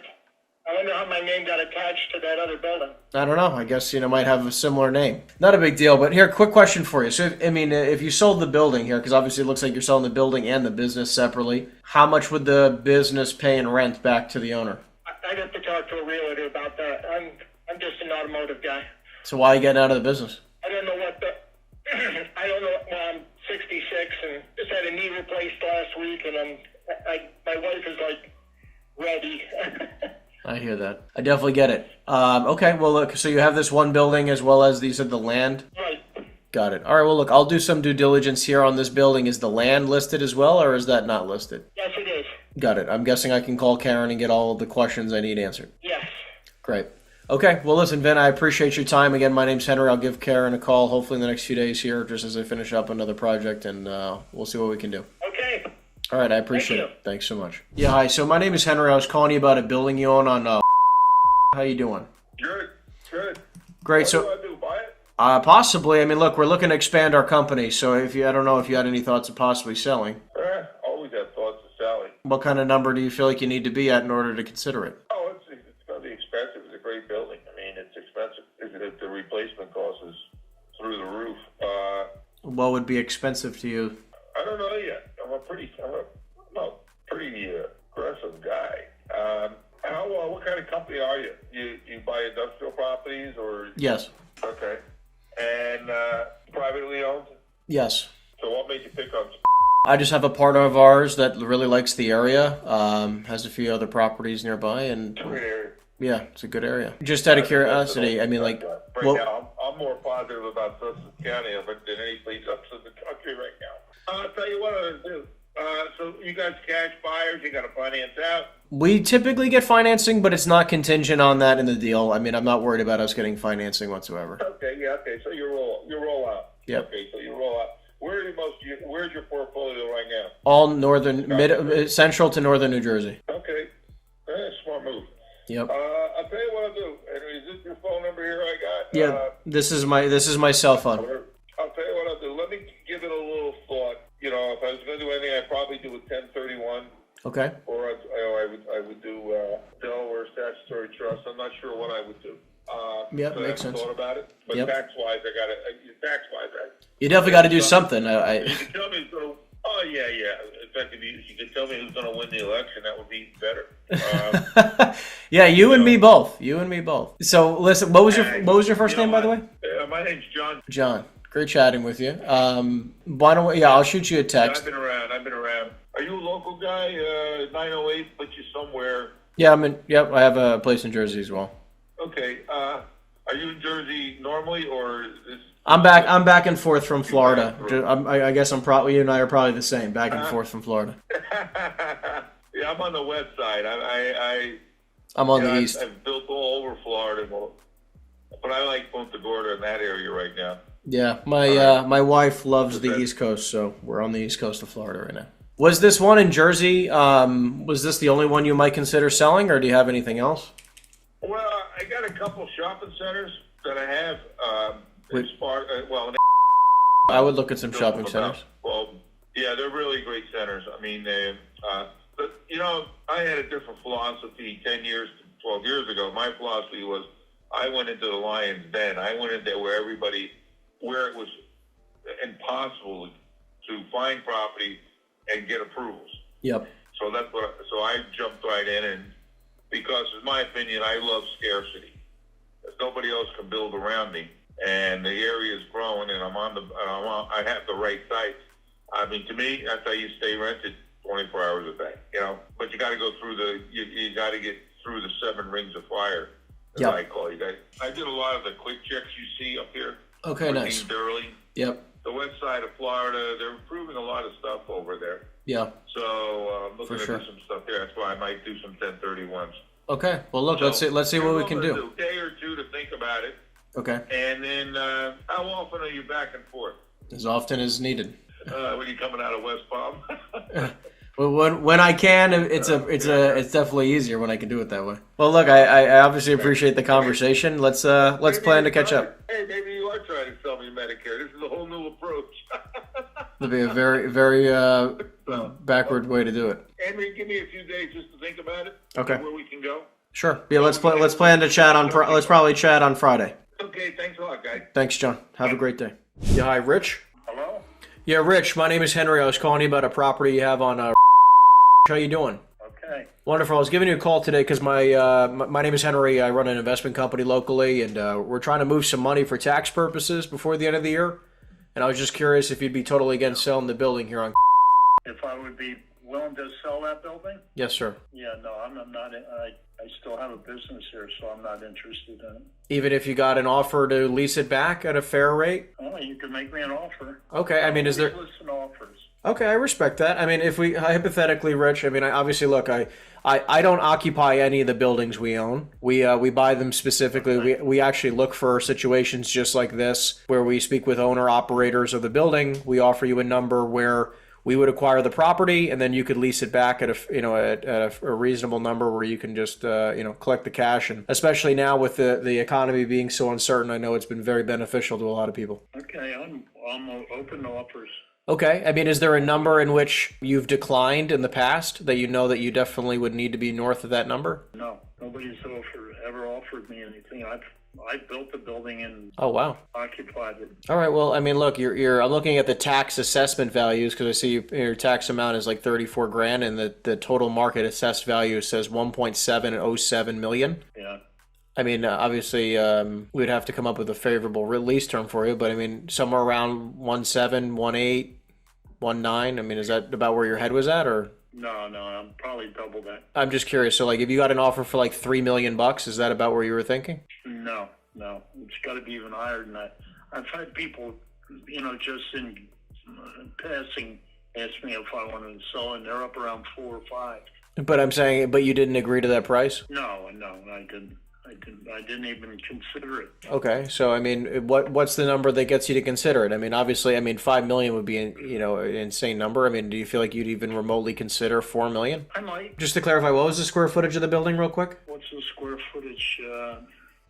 I wonder how my name got attached to that other building. I don't know. I guess might have a similar name. Not a big deal. But here, quick question for you. So, if you sold the building here, because obviously it looks like you're selling the building and the business separately, how much would the business pay in rent back to the owner? I'd have to talk to a realtor about that. I'm just an automotive guy. So why are you getting out of the business? I don't know what the. I don't know. Well, I'm 66 and just had a knee replaced last week, and my wife is like ready. I hear that. I definitely get it. Okay, well, look, so you have this one building as well as, you said, the land? Right. Got it. All right, well, look, I'll do some due diligence here on this building. Is the land listed as well, or is that not listed? Yes, it is. Got it. I'm guessing I can call Karen and get all of the questions I need answered. Yes. Great. Okay, well, listen, Vin, I appreciate your time. Again, my name's Henry. I'll give Karen a call hopefully in the next few days here, just as I finish up another project, and we'll see what we can do. Okay. All right, I appreciate Thank you. it. Thanks so much. Yeah, hi. So my name is Henry. I was calling you about a building you own on. How you doing? Good, good. Great. So What do I do, buy it? possibly. I mean, look, we're looking to expand our company. So I don't know if you had any thoughts of possibly selling. Always have thoughts of selling. What kind of number do you feel like you need to be at in order to consider it? Oh, it's going to be expensive. It's a great building. I mean, it's expensive. The replacement cost is through the roof. What would be expensive to you? I don't know yet. I'm a pretty aggressive guy. What kind of company are you? You buy industrial properties or? Yes. Okay. And privately owned? Yes. So what made you pick up? I just have a partner of ours that really likes the area, has a few other properties nearby, and Great area. yeah, it's a good area. Just out of curiosity, I mean, like, Right well, now, I'm more positive about Sussex County than any place else in the country right now. I'll tell you what I'm going to do. So you guys cash buyers, you got to finance out. we typically get financing, but it's not contingent on that in the deal. I mean, I'm not worried about us getting financing whatsoever. Okay, yeah, okay. So you roll out. Yep. Okay, so you roll out. Where's your portfolio right now? All central to northern New Jersey. Okay, smart move. Yep. I'll tell you what I'll do. And is this your phone number here I got? Yeah. This is my cell phone. I'll tell you what I'll do. Let me give it a little thought. You know, if I was going to do anything, I'd probably do a 1031. Okay. Or I would do Delaware statutory trust. I'm not sure what I would do. Yep, so makes I haven't sense. thought about it. But Yep. tax-wise, I You definitely got to do something. You can tell me who's going to. Oh yeah. In fact, if you could tell me who's going to win the election, that would be better. Yeah, you and me both. You and me both. So listen, what was your first name, by the way? My name's John. John. Great chatting with you. Why don't we? Yeah, I'll shoot you a text. I've been around. Are you a local guy? 908, but you somewhere. Yeah, Yep, I have a place in Jersey as well. Okay. Are you in Jersey normally, or is? I'm back and forth from Florida. I guess you and I are probably the same. Back and forth from Florida. Yeah, I'm on the west side. I'm on the east. I've built all over Florida, but I like Punta Gorda in that area right now. Yeah, my wife loves the East Coast, so we're on the East Coast of Florida right now. Was this one in Jersey? Was this the only one you might consider selling, or do you have anything else? Well, I got a couple shopping centers that I have. I would look at some shopping centers. Well, yeah, they're really great centers. I mean, but you know, I had a different philosophy 10 years, 12 years ago. My philosophy was, I went into the lion's den. I went into where it was impossible to find property and get approvals. Yep. So so I jumped right in, and because in my opinion, I love scarcity. Nobody else can build around me, and the area is growing, and I have the right sites. I mean, to me, that's how you stay rented 24 hours a day, you know. But you got to go through you got to get through the 7 rings of fire, as Yep. I call you guys. I did a lot of the quick checks you see up here. Okay, nice. Durley. Yep. The west side of Florida, they're improving a lot of stuff over there. Yeah. So I'm looking For to sure. do some stuff there. That's why I might do some 1031s. Okay. Well, look. Let's see what we can do. A day or two to think about it, Okay. and then how often are you back and forth? As often as needed. when you're coming out of West Palm. Well, when I can, it's definitely easier when I can do it that way. Well, look, I obviously appreciate the conversard plan to catch up. Hey, maybe you are trying to sell me Medicare. This is a whole new approach. It'll be a very, very backward way to do it. Henry, give me a few days just to think about it. Okay. Where we can go. Sure. Yeah, let's plan to chat on. Let's probably chat on Friday. Okay. Thanks a lot, guys. Thanks, John. Have a great day. Yeah. Hi, Rich. Hello. Yeah, Rich. My name is Henry. I was calling you about a property you have on. How you doing? Okay. Wonderful. I was giving you a call today because my name is Henry. I run an investment company locally, and we're trying to move some money for tax purposes before the end of the year. And I was just curious if you'd be totally against selling the building here on. If I would be willing to sell that building? Yes, sir. Yeah, no, I'm not. I still have a business here, so I'm not interested in it. Even if you got an offer to lease it back at a fair rate? Well, you can make me an offer. Okay. I mean, is there? Listen to offers. Okay, I respect that. I mean, if we hypothetically, Rich, I mean, I obviously look, I don't occupy any of the buildings we own. We buy them specifically. We actually look for situations just like this where we speak with owner operators of the building. We offer you a number where we would acquire the property and then you could lease it back at a reasonable number where you can just collect the cash. And especially now with the economy being so uncertain, I know it's been very beneficial to a lot of people. Okay, I'm open to offers. Okay. I mean, is there a number in which you've declined in the past that you know that you definitely would need to be north of that number? No, nobody's ever offered me anything. I've built the building and oh wow, occupied it. All right. Well, I mean, look, I'm looking at the tax assessment values because I see your tax amount is like 34 grand, and the total market assessed value says 1.707 million. Yeah. I mean, obviously, we'd have to come up with a favorable release term for you, but I mean, somewhere around 1.7, 1.8, 1.9. I mean, is that about where your head was at, or? No, I'm probably double that. I'm just curious. So, like, if you got an offer for like $3 million, is that about where you were thinking? No, it's got to be even higher than that. I've had people, just in passing, ask me if I wanted to sell, and they're up around 4 or 5. But I'm saying, but you didn't agree to that price? No, I didn't. I didn't even consider it. Okay, so I mean, what's the number that gets you to consider it? I mean, obviously, I mean, $5 million would be an insane number. I mean, do you feel like you'd even remotely consider $4 million? I might. Just to clarify, what was the square footage of the building, real quick? What's the square footage?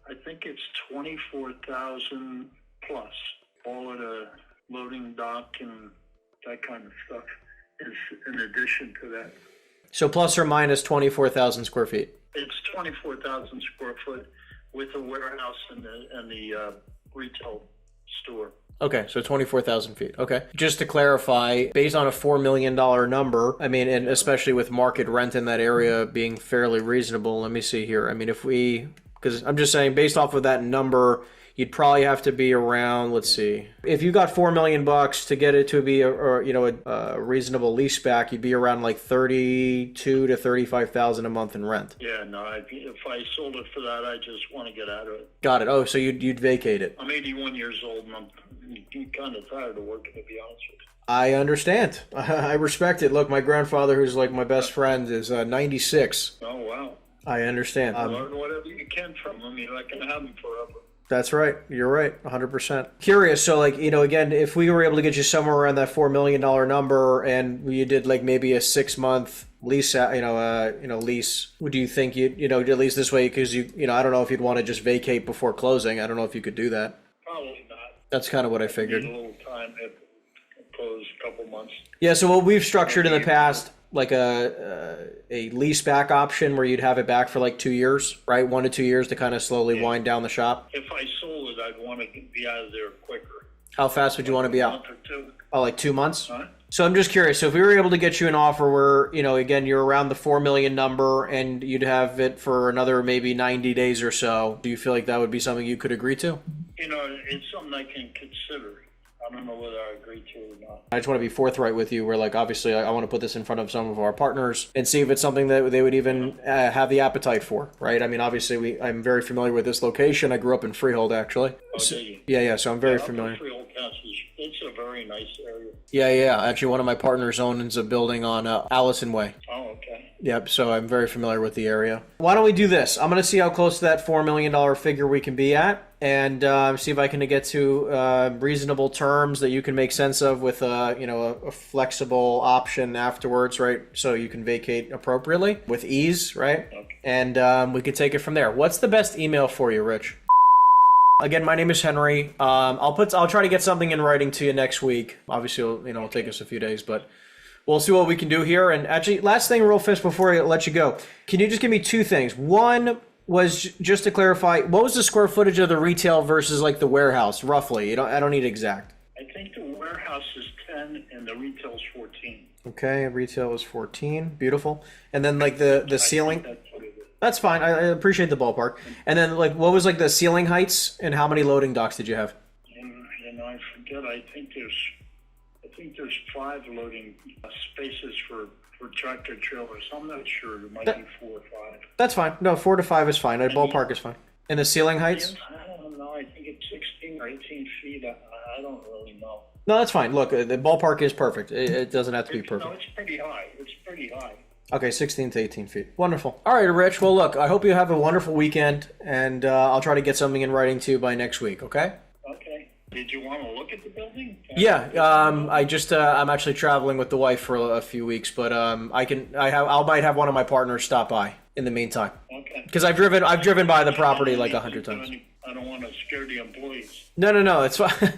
I think it's 24,000 plus. All of the loading dock and that kind of stuff is in addition to that. So plus or minus 24,000 square feet. It's 24,000 square foot with a warehouse and the retail store. Okay, so 24,000 feet. Okay. Just to clarify, based on a $4 million number, I mean, and especially with market rent in that area being fairly reasonable, let me see here. I mean, because I'm just saying, based off of that number, you'd probably have to be around, let's see, if you got $4 million to get it to be a reasonable lease back, you'd be around like 32 to 35,000 a month in rent. Yeah, no, if I sold it for that, I just want to get out of it. Got it. Oh, so you'd vacate it. I'm 81 years old and I'm kind of tired of working, to be honest with you. I understand. I respect it. Look, my grandfather, who's like my best friend, is 96. Oh, wow. I understand. Learn whatever you can from them. You're not going to have them forever. That's right. You're right. 100%. Curious. So, like, again, if we were able to get you somewhere around that $4 million number and you did like maybe a 6-month lease, lease, would you think at least this way? Because I don't know if you'd want to just vacate before closing. I don't know if you could do that. Probably not. That's kind of what I figured. Need a little time to close, a couple months. Yeah. So what we've structured in the past, like a lease back option where you'd have it back for like 2 years, right? 1 to 2 years to kind of slowly wind down the shop. If I sold it, I'd want to be out of there quicker. How fast would you want to be A out? month or two. Oh, like 2 months? Huh? So I'm just curious. So if we were able to get you an offer where, again, you're around the 4 million number and you'd have it for another maybe 90 days or so, do you feel like that would be something you could agree to? It's something I can consider. I don't know whether I agree to it or not. I just want to be forthright with you. Where, like, obviously, I want to put this in front of some of our partners and see if it's something that they would even have the appetite for, right? I mean, obviously, I'm very familiar with this location. I grew up in Freehold, actually. Oh, So- did you? yeah. So I'm very Up in familiar. Freehold County, it's a very nice area. Yeah. Actually, one of my partners owns a building on Allison Way. Oh, okay. Yep, so I'm very familiar with the area. Why don't we do this? I'm going to see how close to that $4 million figure we can be at, and see if I can get to reasonable terms that you can make sense of with a flexible option afterwards, right? So you can vacate appropriately with ease, right? Okay. And we could take it from there. What's the best email for you, Rich? Again, my name is Henry. I'll try to get something in writing to you next week. Obviously, it'll take us a few days, but we'll see what we can do here. And actually, last thing real fast before I let you go. Can you just give me two things? One was just to clarify, what was the square footage of the retail versus like the warehouse, roughly? I don't need exact. I think the warehouse is 10 and the retail's 14. Okay, retail is 14. Beautiful. And then like the ceiling. That's what it is. That's fine. I appreciate the ballpark. And then like what was like the ceiling heights and how many loading docks did you have? And I forget, I think there's 5 loading spaces for tractor trailers. I'm not sure. It might be 4 or 5. That's fine. No, 4 to 5 is fine. A ballpark is fine. And the ceiling heights? I don't know. I think it's 16 or 18 feet. I don't really know. No, that's fine. Look, the ballpark is perfect. It doesn't have to be perfect. No, it's pretty high. It's pretty high. Okay, 16 to 18 feet. Wonderful. All right, Rich. Well, look, I hope you have a wonderful weekend, and I'll try to get something in writing to you by next week, okay? Okay. Did you want to look at the building? Yeah, I'm actually traveling with the wife for a few weeks, but I might have one of my partners stop by in the meantime. Okay. Because I've driven by the property like 100 times. I don't want to scare the employees. No, it's fine.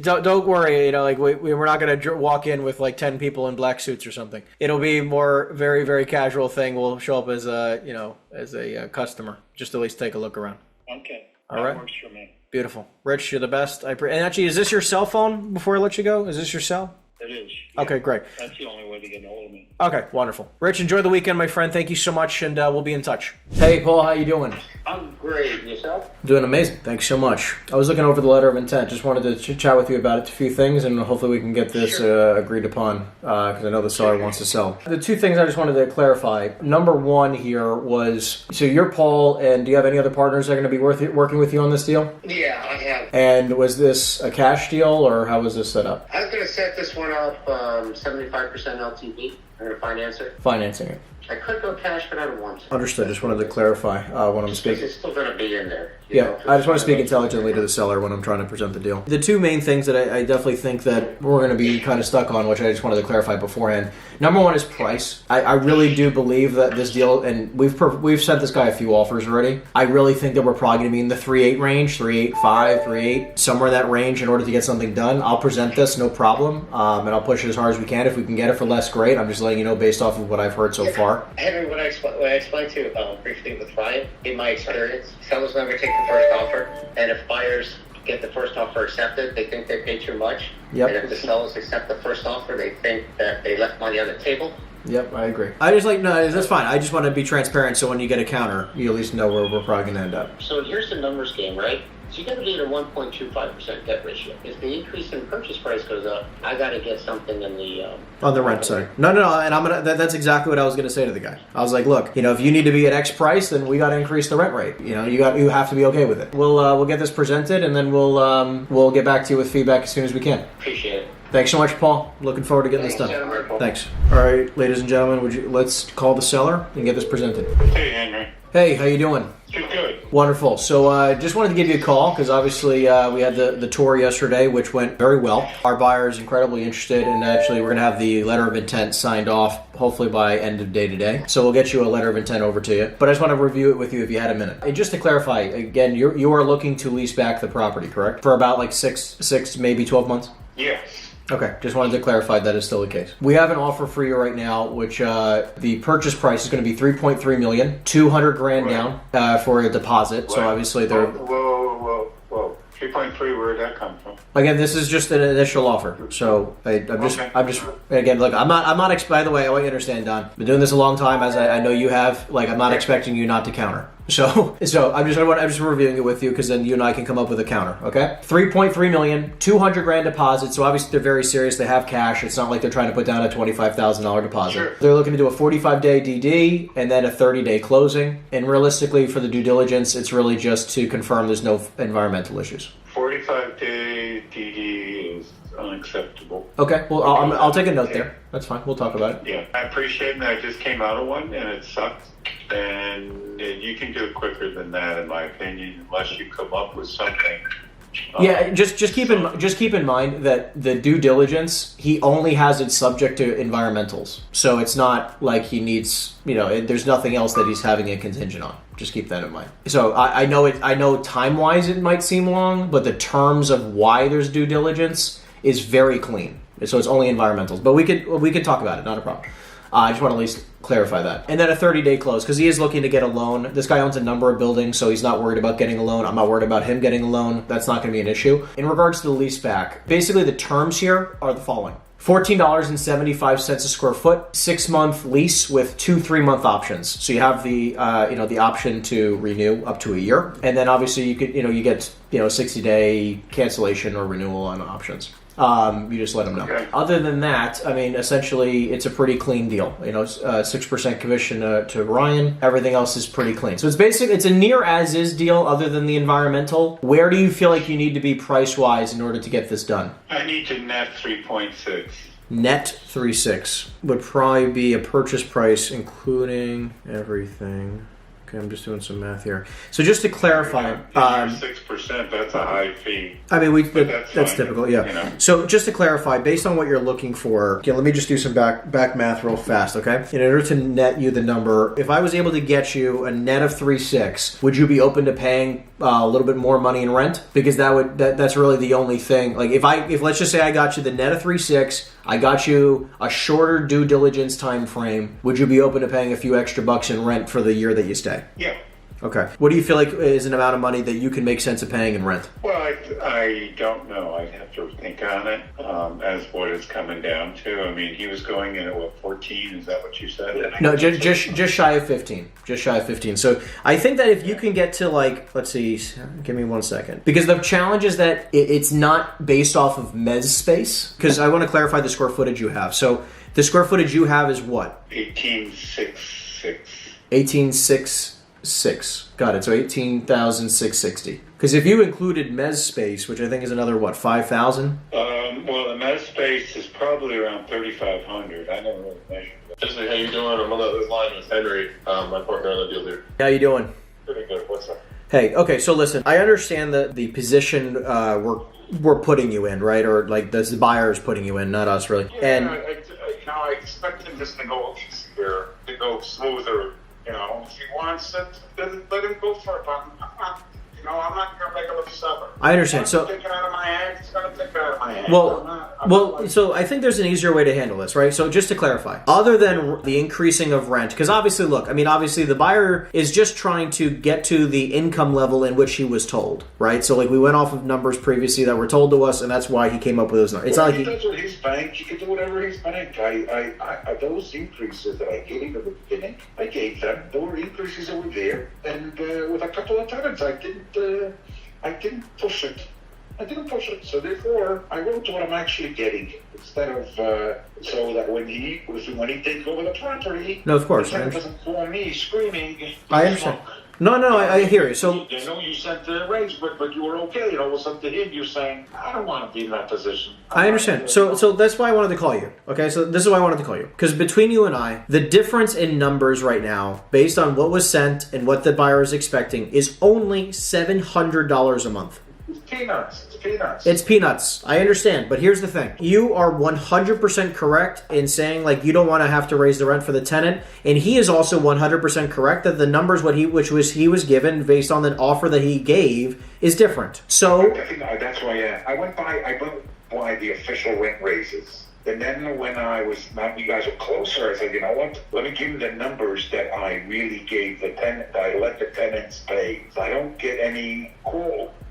Don't worry. Like we're not gonna walk in with like 10 people in black suits or something. It'll be more very, very casual thing. We'll show up as a customer, just at least take a look around. Okay. All right. That works for me. Beautiful, Rich. You're the best. And actually, is this your cell phone? Before I let you go, is this your cell? It is. Okay, great. That's the only way to get a hold of me. Okay, wonderful. Rich, enjoy the weekend, my friend. Thank you so much, and we'll be in touch. Hey, Paul, how you doing? I'm great. Yourself? Doing amazing. Thanks so much. I was looking over the letter of intent. Just wanted to chat with you about a few things, and hopefully we can get this agreed upon, because I know the seller wants to sell. The two things I just wanted to clarify. Number one here was, so you're Paul, and do you have any other partners that are going to be working with you on this deal? Yeah, I have. And was this a cash deal, or how was this set up? I was going to set this one up 75% LTV. I'm going to finance it. Financing it. I could go cash, but I don't want to. Understood. Just wanted to clarify when I'm speaking. It's still going to be in there. Yeah, I just want to speak intelligently to the seller when I'm trying to present the deal. The two main things that I definitely think that we're going to be kind of stuck on, which I just wanted to clarify beforehand. Number one is price. I really do believe that this deal, and we've sent this guy a few offers already. I really think that we're probably going to be in the 3.8 range, 3.85, 3.8, somewhere in that range in order to get something done. I'll present this, no problem, and I'll push it as hard as we can. If we can get it for less, great. I'm just letting you know based off of what I've heard so far. Henry, what I explained to you briefly with Ryan, in my experience, sellers never take the first offer, and if buyers get the first offer accepted, they think they paid too much. Yep. And if the sellers accept the first offer, they think that they left money on the table. Yep, I agree. That's fine. I just want to be transparent so when you get a counter, you at least know where we're probably going to end up. So here's the numbers game, right? So you got to be at a 1.25% debt ratio. If the increase in purchase price goes up, I got to get something in the on the rent side. No, and that's exactly what I was going to say to the guy. I was like, look, if you need to be at X price, then we got to increase the rent rate. You have to be okay with it. We'll get this presented, and then we'll get back to you with feedback as soon as we can. Appreciate it. Thanks so much, Paul. Looking forward to getting this done. Thanks. All right, ladies and gentlemen, let's call the seller and get this presented. Hey, Henry. Hey, how you doing? Good. Wonderful. So just wanted to give you a call because obviously we had the tour yesterday, which went very well. Our buyer is incredibly interested, and actually we're going to have the letter of intent signed off hopefully by end of day today. So we'll get you a letter of intent over to you. But I just want to review it with you if you had a minute. And just to clarify, again, you are looking to lease back the property, correct? For about like six, maybe 12 months? Yes. Okay, just wanted to clarify that is still the case. We have an offer for you right now, which the purchase price is going to be $3.3 million, $200,000 down for a deposit. So obviously they're. Whoa. 3.3, where did that come from? Again, this is just an initial offer. So I'm just again, look, I'm not. By the way, I want you to understand, Don. I've been doing this a long time, as I know you have. Like, I'm not expecting you not to counter. So I'm just reviewing it with you because then you and I can come up with a counter. Okay, $3.3 million, $200,000 deposit. So obviously they're very serious. They have cash. It's not like they're trying to put down a $25,000 deposit. Sure. They're looking to do a 45-day DD and then a 30-day closing. And realistically, for the due diligence, it's really just to confirm there's no environmental issues. 45-day DD was unacceptable. Okay, well, I'll take a note there. That's fine. We'll talk about it. Yeah, I appreciate that. I just came out of one and it sucked. And you can do it quicker than that, in my opinion, unless you come up with something. Yeah, just keep in mind that the due diligence, he only has it subject to environmentals. So it's not like he needs, there's nothing else that he's having a contingent on. Just keep that in mind. So I know time-wise it might seem long, but the terms of why there's due diligence is very clean. So it's only environmentals. But we could talk about it, not a problem. I just want to at least clarify that. And then a 30-day close, because he is looking to get a loan. This guy owns a number of buildings, so he's not worried about getting a loan. I'm not worried about him getting a loan. That's not going to be an issue. In regards to the lease back, basically the terms here are the following. $14.75 a square foot, 6-month lease with 2 3-month options. So you have the the option to renew up to a year, and then obviously you could you get 60-day cancellation or renewal on options. You just let them know. Okay. Other than that, I mean, essentially, it's a pretty clean deal. 6% commission to Ryan. Everything else is pretty clean. So it's a near as-is deal other than the environmental. Where do you feel like you need to be price-wise in order to get this done? I need to net 3.6. Net 3.6 would probably be a purchase price, including everything. Okay, I'm just doing some math here. So just to clarify, 6%, that's a high fee. I mean, that's typical, yeah. So just to clarify, based on what you're looking for, okay, let me just do some back math real fast, okay? In order to net you the number, if I was able to get you a net of 3.6, would you be open to paying a little bit more money in rent? Because that's really the only thing. Like if let's just say I got you the net of 3.6, I got you a shorter due diligence time frame, would you be open to paying a few extra bucks in rent for the year that you stay? Yeah. Okay. What do you feel like is an amount of money that you can make sense of paying in rent? Well, I don't know. I'd have to think on it as what it's coming down to. I mean, he was going in at 14? Is that what you said? No, just shy of 15. Just shy of 15. So I think that if you can get to let's see, give me 1 second. Because the challenge is that it's not based off of mezz space. Because I want to clarify the square footage you have. So the square footage you have is what? 18,660. 18,660. Got it. So 18,660. Because if you included mezz space, which I think is another 5,000. Well, the mezz space is probably around 3,500. I never really measured that. Jesse, how you doing? I'm on the line with Henry, my partner on the deal here. How you doing? Pretty good. What's up? Hey, okay. So listen, I understand the position we're putting you in, right? Or the buyer is putting you in, not us, really. Yeah, and I expect him just to go easier, to go smoother. If he wants it, then let him go for it. I'm not going to make him a seller. I understand. So, take it out of my hand. He's going to take it out of my hand. Well, so I think there's an easier way to handle this, right? So just to clarify, other than the increasing of rent, because obviously the buyer is just trying to get to the income level in which he was told, right? So we went off of numbers previously that were told to us, and that's why he came up with those numbers. It's not like he does what he's banked. He can do whatever he's banked. I those increases that I gave at the beginning, I gave them. There were increases that were there, and with a couple of tenants, I didn't push it. I didn't push it. So therefore, I wrote what I'm actually getting instead of so that when he takes over the property, no, of course, the tenant doesn't call me screaming. I understand. No, I hear you. So I know you sent the raise, but you were okay. It was up to him. You're saying I don't want to be in that position. I understand. So that's why I wanted to call you. Okay, so this is why I wanted to call you, because between you and I, the difference in numbers right now, based on what was sent and what the buyer is expecting, is only $700 a month. It's peanuts. It's peanuts. I understand, but here's the thing. You are 100% correct in saying you don't want to have to raise the rent for the tenant, and he is also 100% correct that the numbers he was given based on the offer that he gave is different. So that's why I went by the official rent raises. And then when you guys were closer, I said, you know what? Let me give you the numbers that I really gave the tenant, that I let the tenants pay. So I don't get any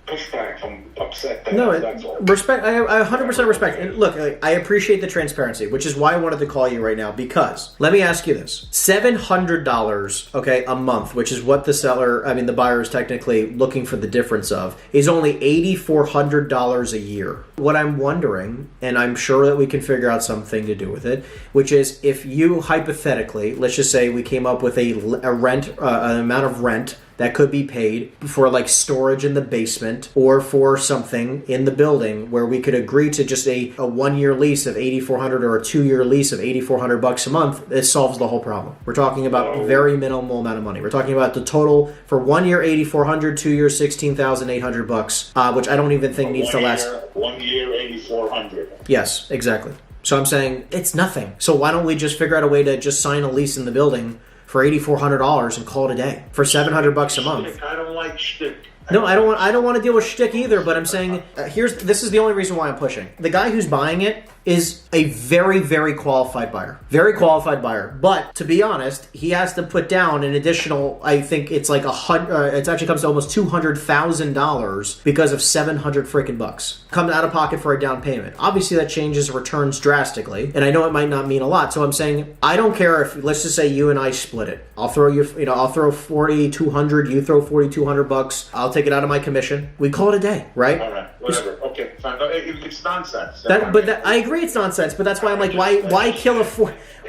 pushback from upset tenants. No, that's all. Respect. I 100% respect. And look, I appreciate the transparency, which is why I wanted to call you right now. Because let me ask you this: $700, okay, a month, which is what the buyer is technically looking for the difference of, is only $8,400 a year. What I'm wondering, and I'm sure that we can figure out something to do with it, which is if you hypothetically, let's just say we came up with an amount of rent that could be paid for like storage in the basement or for something in the building where we could agree to just a 1-year lease of $8,400 or a 2-year lease of $8,400 a month, it solves the whole problem. We're talking about very minimal amount of money. We're talking about the total for 1 year $8,400, 2 years $16,800, which I don't even think needs to last. 1 year, 8,400. Yes, exactly. So I'm saying it's nothing. So why don't we just figure out a way to just sign a lease in the building for $8,400 and call it a day for $700 a month? I don't like shtick. No, I don't want to deal with shtick either. But I'm saying this is the only reason why I'm pushing. The guy who's buying it is a very, very qualified buyer. Very qualified buyer. But to be honest, he has to put down an additional, I think it's like it actually comes to almost $200,000 because of 700 freaking bucks. Comes out of pocket for a down payment. Obviously that changes returns drastically. And I know it might not mean a lot. So I'm saying, I don't care if, let's just say you and I split it. I'll throw I'll throw 4,200, you throw 4,200 bucks. I'll take it out of my commission. We call it a day, right? All right, whatever. Okay, fine. No, it's nonsense. I agree it's nonsense, but that's why I'm like, why kill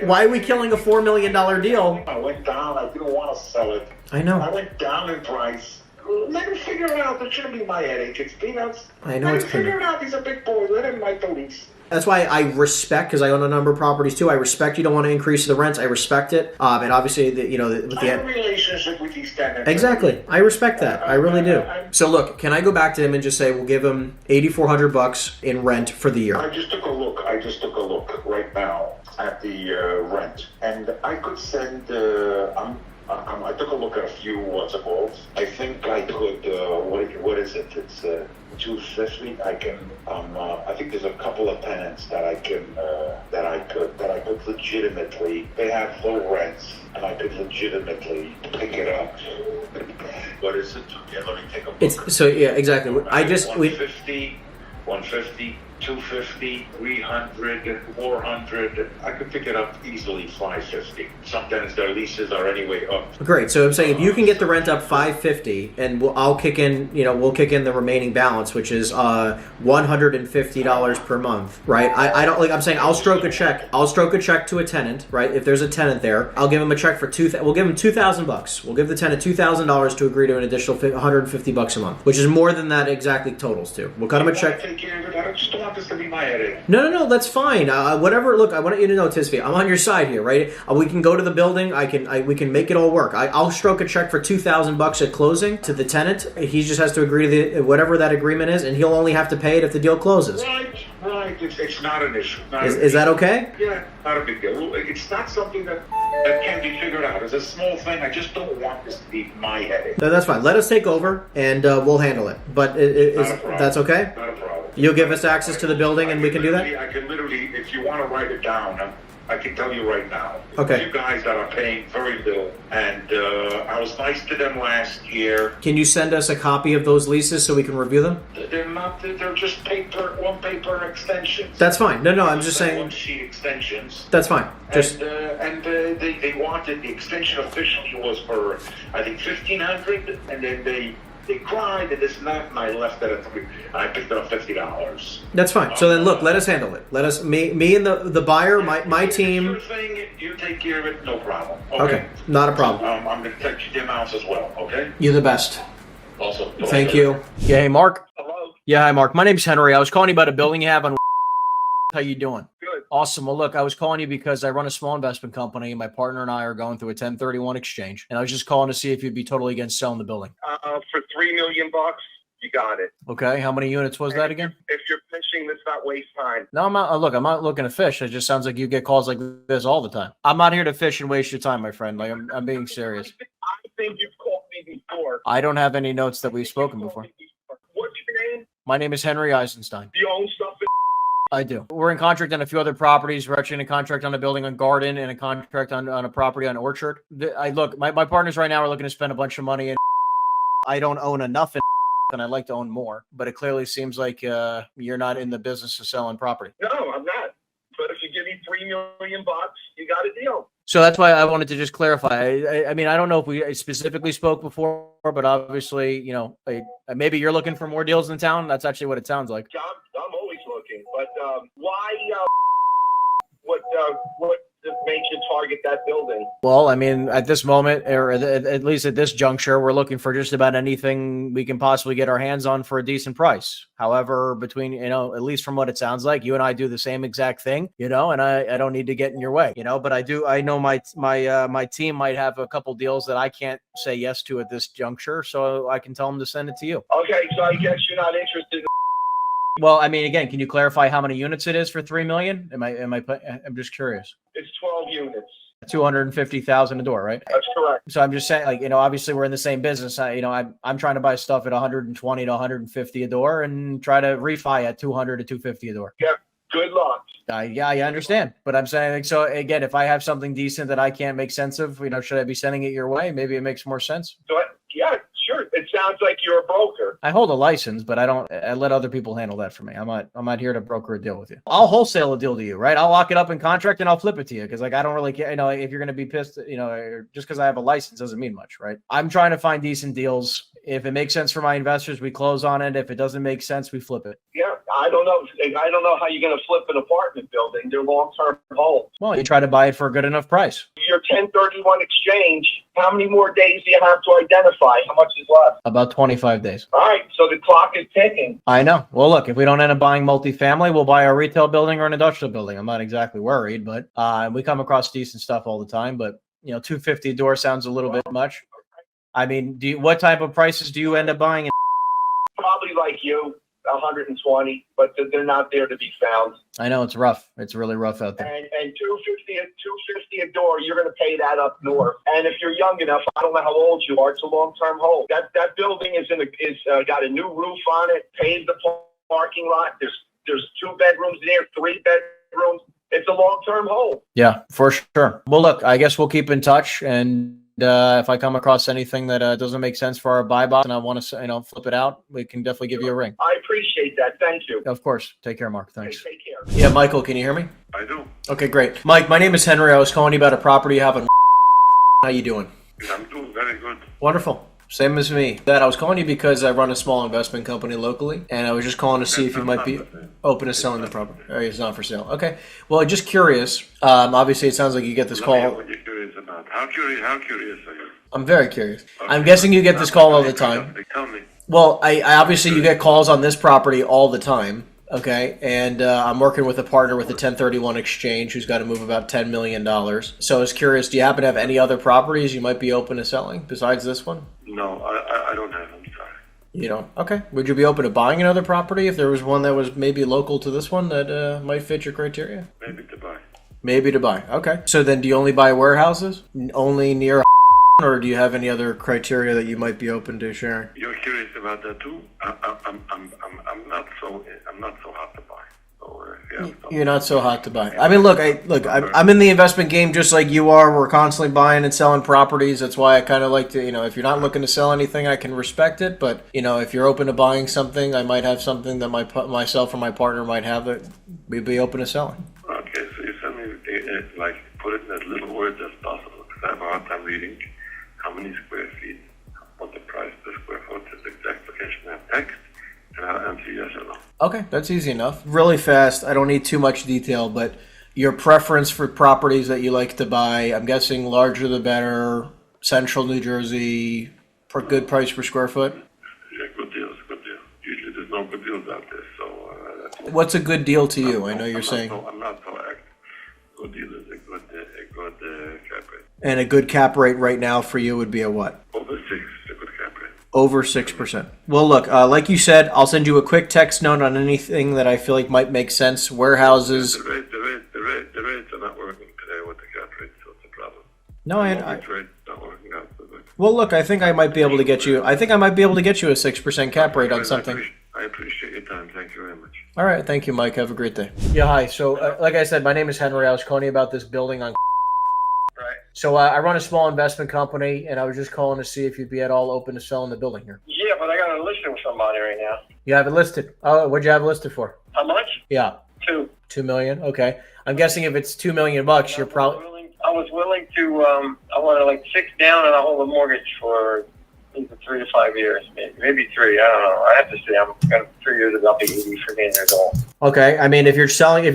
why are we killing a $4 million deal? I went down. I didn't want to sell it. I know. I went down in price. Let him figure it out. That shouldn't be my headache. It's peanuts. I know Let it's him figure peanuts. it out. He's a big boy. Let him write the lease. That's why I respect, because I own a number of properties too. I respect you don't want to increase the rents. I respect it, and obviously, with I have a relationship with these tenants. Exactly, I respect that. I really do. So look, can I go back to him and just say we'll give him $8,400 in rent for the year? I just took a look right now at the rent, and I could send. I took a look at a few what's it called. I think I could. What is it? It's 250. I can. I think there's a couple of tenants that I can. That I could legitimately. They have low rents, and I could legitimately pick it up. What is it? Yeah, let me take a look. It's so yeah, exactly. I just 150, 250, 300, 400. I could pick it up easily, 550. Sometimes their leases are anyway up. Great. So I'm saying if you can get the rent up $550, and we'll kick in the remaining balance, which is $150 per month, right? I don't like. I'm saying I'll stroke a check. I'll stroke a check to a tenant, right? If there's a tenant there, I'll give him a check for we'll give him $2,000. We'll give the tenant $2,000 to agree to an additional $150 a month, which is more than that exactly totals to. We'll cut him a check. Take care of it. I just don't want this to be my headache. No, that's fine. Whatever. Look, I want you to know, Tisby, I'm on your side here, right? We can go to the building. We can make it all work. I'll stroke a check for $2,000 at closing to the tenant. He just has to agree to whatever that agreement is, and he'll only have to pay it if the deal closes. Right. It's not an issue. Is that okay? Yeah, not a big deal. It's not something that can be figured out. It's a small thing. I just don't want this to be my headache. No, that's fine. Let us take over, and we'll handle it. But that's okay? Not a problem. You'll give us access to the building, and we can do that? I can literally, if you want to write it down, I can tell you right now. Okay. You guys that are paying very little, and I was nice to them last year. Can you send us a copy of those leases so we can review them? They're not. They're just one-paper extensions. That's fine. No, I'm just saying. One-sheet extensions. That's fine. Just. They wanted the extension officially was for I think $1,500, and then they cried and this and that, and I left it at $3. I picked it up $50. That's fine. So then, look, let us handle it. Let us, me and the buyer, my team. Your thing, you take care of it, no problem. Okay, not a problem. I'm going to text you Jim House as well. Okay. You're the best. Awesome. Thank you. Yeah, hey, Mark. Hello? Yeah, hi, Mark. My name's Henry. I was calling you about a building you have on. How you doing? Good. Awesome. Well, look, I was calling you because I run a small investment company. My partner and I are going through a 1031 exchange, and I was just calling to see if you'd be totally against selling the building. For $3 million, you got it. Okay. How many units was that again? If you're fishing, let's not waste time. No, I'm not. Look, I'm not looking to fish. It just sounds like you get calls like this all the time. I'm not here to fish and waste your time, my friend. Like I'm being serious. I think you've called me before. I don't have any notes that we've spoken before. What's your name? My name is Henry Eisenstein. Do you own stuff in I do. We're in contract on a few other properties. We're actually in a contract on a building on Garden and a contract on a property on Orchard. My partners right now are looking to spend a bunch of money, and I don't own enough in and I'd like to own more. But it clearly seems like you're not in the business of selling property. No, I'm not. But if you give me $3 million, you got a deal. So that's why I wanted to just clarify. I mean, I don't know if we specifically spoke before, but obviously, maybe you're looking for more deals in town. That's actually what it sounds like. I'm always looking, but why? What makes you target that building? Well, I mean, at this moment, or at least at this juncture, we're looking for just about anything we can possibly get our hands on for a decent price. However, between, at least from what it sounds like, you and I do the same exact thing, and I don't need to get in your way, but I know my team might have a couple deals that I can't say yes to at this juncture, so I can tell them to send it to you. Okay, so I guess you're not interested. Well, I mean, again, can you clarify how many units it is for 3 million? I'm just curious. It's 12 units. 250,000 a door, right? That's correct. So I'm just saying, obviously we're in the same business. I'm trying to buy stuff at 120 to 150 a door and try to refi at 200 to 250 a door. Yeah. Good luck. Yeah, I understand. But I'm saying, so again, if I have something decent that I can't make sense of, should I be sending it your way? Maybe it makes more sense. So, yeah, sure. It sounds like you're a broker. I hold a license, but I let other people handle that for me. I'm not here to broker a deal with you. I'll wholesale a deal to you, right? I'll lock it up in contract and I'll flip it to you. Cause I don't really care, if you're going to be pissed, just cause I have a license doesn't mean much, right? I'm trying to find decent deals. If it makes sense for my investors, we close on it. If it doesn't make sense, we flip it. Yeah. I don't know how you're going to flip an apartment building. They're long-term holds. Well, you try to buy it for a good enough price. Your 1031 exchange, how many more days do you have to identify? How much is left? About 25 days. All right, so the clock is ticking. I know. Well, look, if we don't end up buying multifamily, we'll buy a retail building or an industrial building. I'm not exactly worried, but we come across decent stuff all the time. But, 250 a door sounds a little bit much. I mean, what type of prices do you end up buying? Probably like you. 120, but they're not there to be found. I know it's rough. It's really rough out there. And 250 a door, you're going to pay that up north. And if you're young enough, I don't know how old you are. It's a long-term hold. That building is got a new roof on it. Paved the parking lot. There's 2 bedrooms there, 3 bedrooms. It's a long-term hold. Yeah, for sure. Well, look, I guess we'll keep in touch and. If I come across anything that doesn't make sense for our buy box and I want to, flip it out, we can definitely give you a ring. I appreciate that. Thank you. Of course. Take care, Mark. Thanks. Take care. Yeah, Michael, can you hear me? I do. Okay, great. Mike, my name is Henry. I was calling you about a property you have in. How you doing? I'm doing very good. Wonderful. Same as me. I was calling you because I run a small investment company locally, and I was just calling to see if you might be open to selling the property. Oh, it's not for sale. Okay. Well, just curious. Obviously, it sounds like you get this call. What you're curious about? How curious are you? I'm very curious. Okay. I'm guessing you get this call all the time. Tell me. Well, I obviously you get calls on this property all the time. Okay, and I'm working with a partner with a 1031 exchange who's got to move about $10 million. So I was curious, do you happen to have any other properties you might be open to selling besides this one? No, I don't have them. Sorry. You don't? Okay. Would you be open to buying another property if there was one that was maybe local to this one that might fit your criteria? Maybe to buy. Maybe to buy. Okay. So then do you only buy warehouses? Only near or do you have any other criteria that you might be open to sharing? You're curious about that too? I'm not so hot to buy. So, You're not so hot to buy. I mean, I'm in the investment game just like you are. We're constantly buying and selling properties. That's why I kind of like to, if you're not looking to sell anything, I can respect it. But, if you're open to buying something, I might have something that myself or my partner might have that we'd be open to selling. Okay, so you send me, put it in as little words as possible because I have a hard time reading how many square feet, what the price per square foot is, the exact location and text, and I'll answer yes or no. Okay, that's easy enough. Really fast. I don't need too much detail, but your preference for properties that you like to buy, I'm guessing larger the better, central New Jersey, for good price per square foot? Yeah, good deals. Usually there's no good deals out there, so... What's a good deal to you? I know you're saying... I'm not so active. Good deal is a good cap rate. And a good cap rate right now for you would be a what? Over 6 is a good cap rate. Over 6%. Well, look, like you said, I'll send you a quick text note on anything that I feel like might make sense. Warehouses. The rates are not working today with the cap rate, so it's a problem. No, rates not working out. Well, look, I think I might be able to get you. I think I might be able to get you a 6% cap rate on something. I appreciate your time. Thank you very much. All right, thank you, Mike. Have a great day. Yeah, hi. So, like I said, my name is Henry. I was calling you about this building on. Right. So I run a small investment company, and I was just calling to see if you'd be at all open to selling the building here. Yeah, but I got a listing with somebody right now. You have it listed. Oh, what'd you have it listed for? How much? Yeah. 2. $2 million. Okay. I'm guessing if it's $2 million, you're probably. I was willing to. I wanted 6 down, and I hold a mortgage for either 3 to 5 years, maybe 3. I don't know. I have to see. I'm got 3 years of be 80 for being years old. Okay. I mean, if you're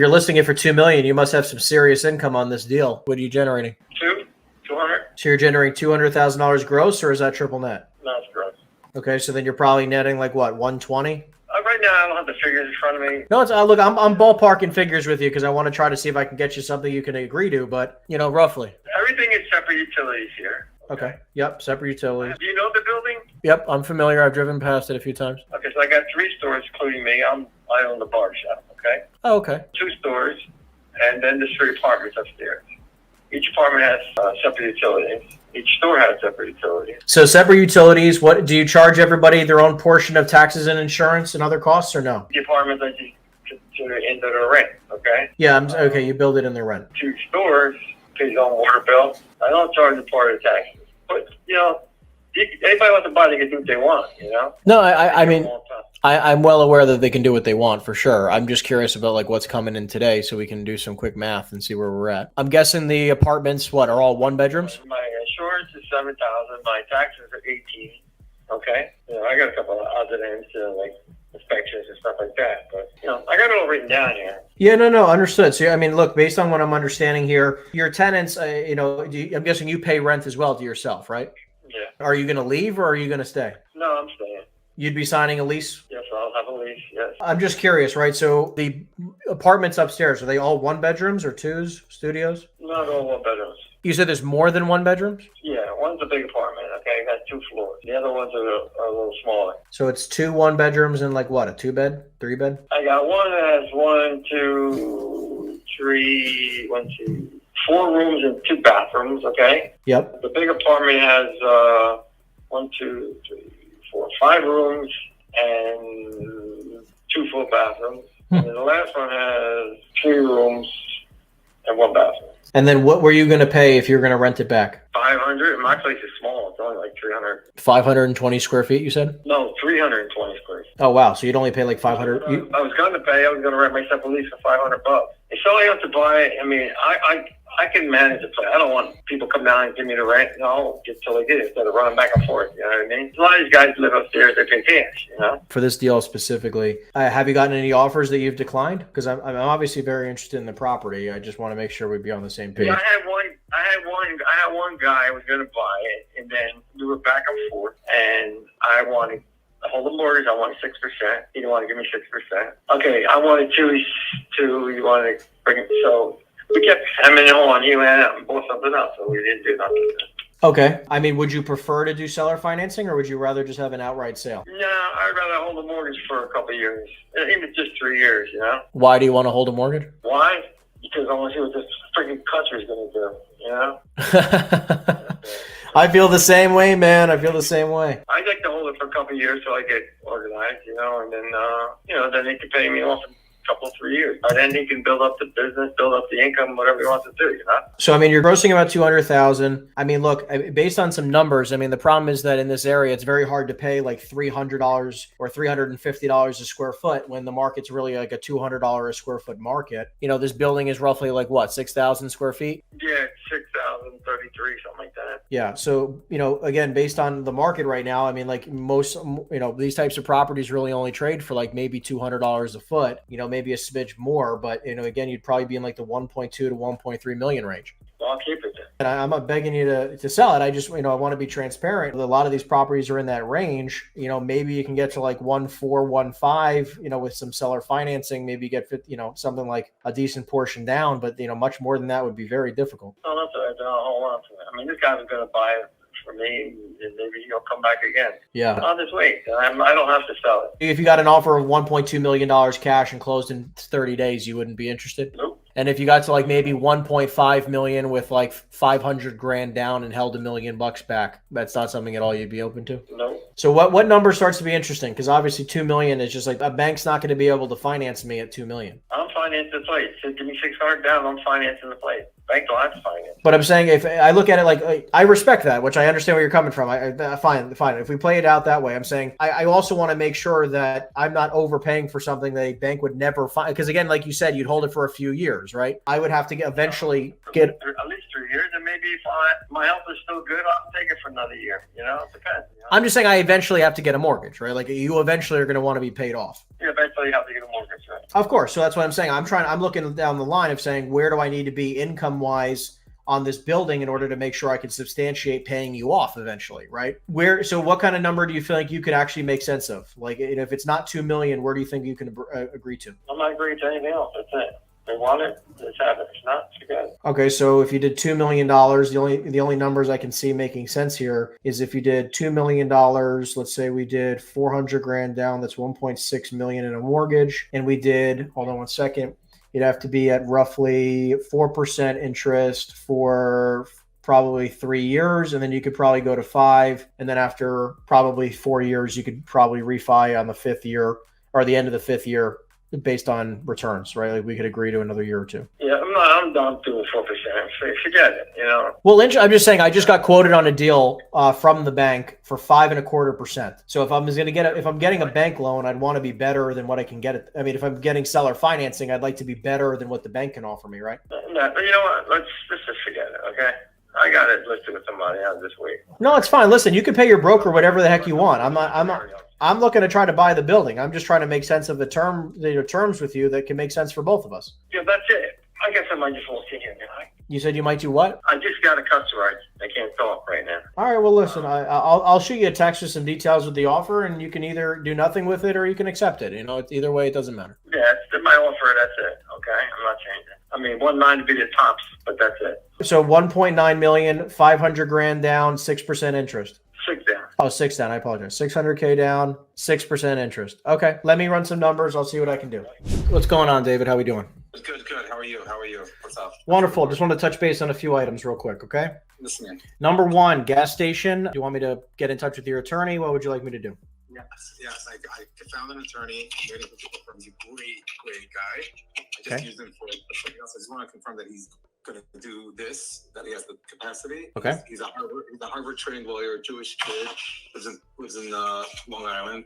listing it for $2 million, you must have some serious income on this deal. What are you generating? 200. So you're generating $200,000 gross, or is that triple net? No, it's gross. Okay, so then you're probably netting like what, 120? Right now, I don't have the figures in front of me. No, it's look, I'm ballparking figures with you because I want to try to see if I can get you something you can agree to, but roughly. Everything is separate utilities here. Okay. Yep. Separate utilities. Do you know the building? Yep. I'm familiar. I've driven past it a few times. Okay, so I got 3 stores, including me. I own the bar shop. Okay. Oh, okay. 2 stores, and then there's 3 apartments upstairs. Each apartment has separate utilities. Each store has separate utilities. So separate utilities. What do you charge everybody their own portion of taxes and insurance and other costs, or no? The apartments I just consider into the rent. Okay. Yeah. Okay. You build it in the rent. 2 stores pays their own water bill. I don't charge a part of the taxes, but anybody wants to buy, they can do what they want. No, I mean. I'm well aware that they can do what they want for sure. I'm just curious about like what's coming in today so we can do some quick math and see where we're at. I'm guessing the apartments, are all 1 bedrooms? My insurance is $7,000. My taxes are $18,000. Okay. I got a couple of odds and ends, like inspections and stuff like that. But, I got it all written down here. Yeah, no, understood. So, I mean, look, based on what I'm understanding here, your tenants, I'm guessing you pay rent as well to yourself, right? Yeah. Are you going to leave or are you going to stay? No, I'm staying. You'd be signing a lease? Yes, I'll have a lease, yes. I'm just curious, right? So the apartments upstairs, are they all 1 bedrooms or 2s, studios? No, they're all 1 bedrooms. You said there's more than 1 bedrooms? Yeah, one's a big apartment, okay? I got 2 floors. The other ones are a little smaller. So it's 2 1 bedrooms and like what, a 2-bed, 3-bed? I got one that has 4 rooms and 2 bathrooms, okay? Yep. The big apartment has 5 rooms and 2 full bathrooms. And then the last one has 3 rooms and 1 bathroom. And then what were you going to pay if you were going to rent it back? 500. My place is small. It's only like 300. 520 square feet, you said? No, 320 square feet. Oh, wow. So you'd only pay like 500? I was going to rent myself a lease for $500. If somebody wants to buy it, I mean, I can manage the place. I don't want people come down and give me the rent. No, get till they get it instead of running back and forth. You know what I mean? A lot of these guys live upstairs. They pay cash. For this deal specifically, have you gotten any offers that you've declined? Because I'm obviously very interested in the property. I just want to make sure we'd be on the same page. Yeah, I had one guy who was going to buy it, and then we were back and forth, and I wanted to hold the mortgage. I wanted 6%. He didn't want to give me 6%. Okay, I wanted 2. He wanted to bring it. So we kept hemming on. He went out and bought something else, so we didn't do nothing. Okay. I mean, would you prefer to do seller financing, or would you rather just have an outright sale? No, I'd rather hold the mortgage for a couple of years, even just 3 years. Why do you want to hold a mortgage? Why? Because I want to see what this freaking country's going to do. I feel the same way, man. I feel the same way. I'd like to hold it for a couple of years till I get organized, and then, then they can pay me off in a couple, 3 years. And then he can build up the business, build up the income, whatever he wants to do, So, I mean, you're grossing about $200,000. I mean, look, based on some numbers, I mean, the problem is that in this area, it's very hard to pay like $300 or $350 a square foot when the market's really like a $200 a square foot market. This building is roughly like what, 6,000 square feet? Yeah, 6,033, something like that. Yeah. So, again, based on the market right now, I mean, like most, these types of properties really only trade for like maybe $200 a foot, maybe a smidge more, but again, you'd probably be in like the 1.2 to 1.3 million range. Well, I'll keep it then. And I'm not begging you to sell it. I just, I want to be transparent. A lot of these properties are in that range. Maybe you can get to like 1.4, 1.5, with some seller financing, maybe get, something like a decent portion down, but, much more than that would be very difficult. No, that's all right. I'll hold on to it. I mean, this guy was going to buy it for me, and maybe he'll come back again. Yeah. I'll just wait. I don't have to sell it. If you got an offer of $1.2 million cash and closed in 30 days, you wouldn't be interested? Nope. And if you got to like maybe 1.5 million with like 500 grand down and held $1 million back, that's not something at all you'd be open to? No. So what number starts to be interesting? Because obviously 2 million is just like a bank's not going to be able to finance me at 2 million. I'm financing the place. So give me 600 down. I'm financing the place. Bank don't have to finance. But I'm saying if I look at it like I respect that, which I understand where you're coming from. Fine. If we play it out that way, I'm saying I also want to make sure that I'm not overpaying for something that a bank would never find. Because again, like you said, you'd hold it for a few years, right? I would have to eventually get at least 3 years, and maybe maybe if my health is still good, I'll take it for another year. You know, it depends. You know? I'm just saying I eventually have to get a mortgage, right? Like you eventually are going to want to be paid off. You eventually have to get a mortgage, right? Of course. So that's what I'm saying. I'm looking down the line of saying, where do I need to be income wise on this building in order to make sure I can substantiate paying you off eventually, right? So what kind of number do you feel like you could actually make sense of? Like, if it's not 2 million, where do you think you can agree to? I'm not agreeing to anything else. That's it. If they want it, let's have it. If not, forget it. Okay, so if you did $2 million, the only numbers I can see making sense here is if you did $2 million, let's say we did 400 grand down, that's 1.6 million in a mortgage, and we did, hold on one second, you'd have to be at roughly 4% interest for probably 3 years, and then you could probably go to 5, and then after probably 4 years, you could probably refi on the 5th year or the end of the 5th year based on returns, right? Like we could agree to another year or two. Yeah, I'm down to 4%. Forget it, you know. Well, I'm just saying, I just got quoted on a deal from the bank for 5.25%. So if I'm getting a bank loan, I'd want to be better than what I can get. I mean, if I'm getting seller financing, I'd like to be better than what the bank can offer me, right? No, but you know what? Let's just forget it, okay? I got it listed with somebody. I'll just wait. No, it's fine. Listen, you can pay your broker whatever the heck you want. I'm looking to try to buy the building. I'm just trying to make sense of the terms with you that can make sense for both of us. Yeah, that's it. I guess I might just walk in here, you know? You said you might do what? I just got a customer. I can't talk right now. All right. Well, listen, I'll shoot you a text with some details with the offer, and you can either do nothing with it or you can accept it. You know, either way, it doesn't matter. Yeah, it's my offer. That's it. Okay, I'm not changing. I mean, 1.9 to be the tops, but that's it. So 1.9 million, 500 grand down, 6% interest. 6 down. Oh, 6 down. I apologize. 600K down, 6% interest. Okay. Let me run some numbers. I'll see what I can do. What's going on, David? How we doing? Good. How are you? What's up? Wonderful. Just want to touch base on a few items real quick, okay? Listening. Number one, gas station. Do you want me to get in touch with your attorney? What would you like me to do? Yes. I found an attorney. He's a great guy. I just used him for something else. I just want to confirm that he's going to do this, that he has the capacity. Okay. He's a Harvard trained lawyer, Jewish kid, lives in Long Island.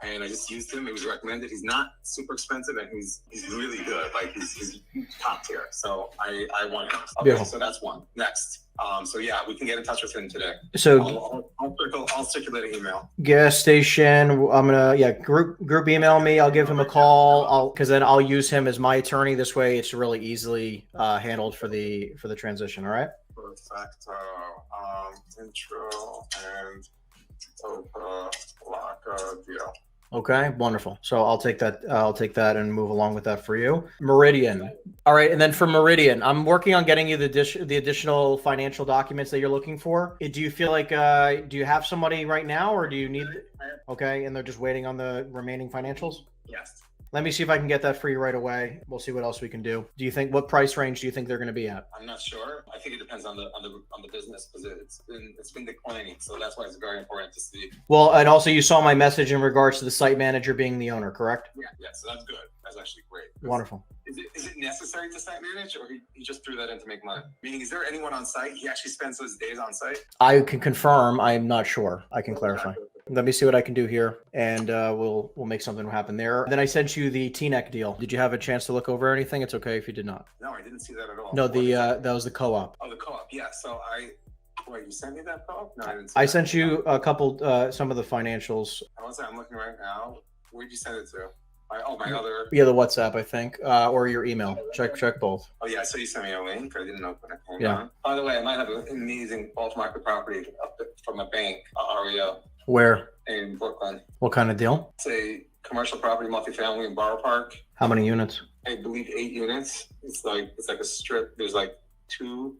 And I just used him. It was recommended. He's not super expensive, and he's really good. Like he's top tier. So I want him. Okay, Beautiful. so that's one. Next. So yeah, we can get in touch with him today. So I'll circulate an email. Gas station. I'm gonna group email me. I'll give him a call. Because then I'll use him as my attorney. This way, it's really easily handled for the transition. All right. Perfecto. Intro and Topa Laka deal. Okay, wonderful. So I'll take that and move along with that for you. Meridian. All right, and then for Meridian, I'm working on getting you the additional financial documents that you're looking for. Do you feel like do you have somebody right now, or do you need? Okay, and they're just waiting on the remaining financials? Yes. Let me see if I can get that for you right away. We'll see what else we can do. What price range do you think they're going to be at? I'm not sure. I think it depends on the business, because it's been declining. So that's why it's very important to see. Well, and also you saw my message in regards to the site manager being the owner, correct? Yeah. So that's good. That's actually great. Wonderful. Is it necessary to site manage, or he just threw that in to make money? Meaning, is there anyone on site? He actually spends his days on site? I can confirm. I'm not sure. I can clarify. Let me see what I can do here, and we'll make something happen there. Then I sent you the T-Neck deal. Did you have a chance to look over anything? It's okay if you did not. No, I didn't see that at all. No, that was the co-op. Oh, the co-op. Yeah. So wait, you sent me that co-op? No, I didn't. I sent you a couple, some of the financials. I'm looking right now. Where'd you send it to? My other. Yeah, the WhatsApp, I think, or your email. Check both. Oh yeah, so you sent me a link. I didn't open it. Hold Yeah. on. By the way, I might have an amazing off-market property from a bank, REO. Where? In Brooklyn. What kind of deal? It's a commercial property, multifamily in Borough Park. How many units? I believe 8 units. It's like a strip. There's like 2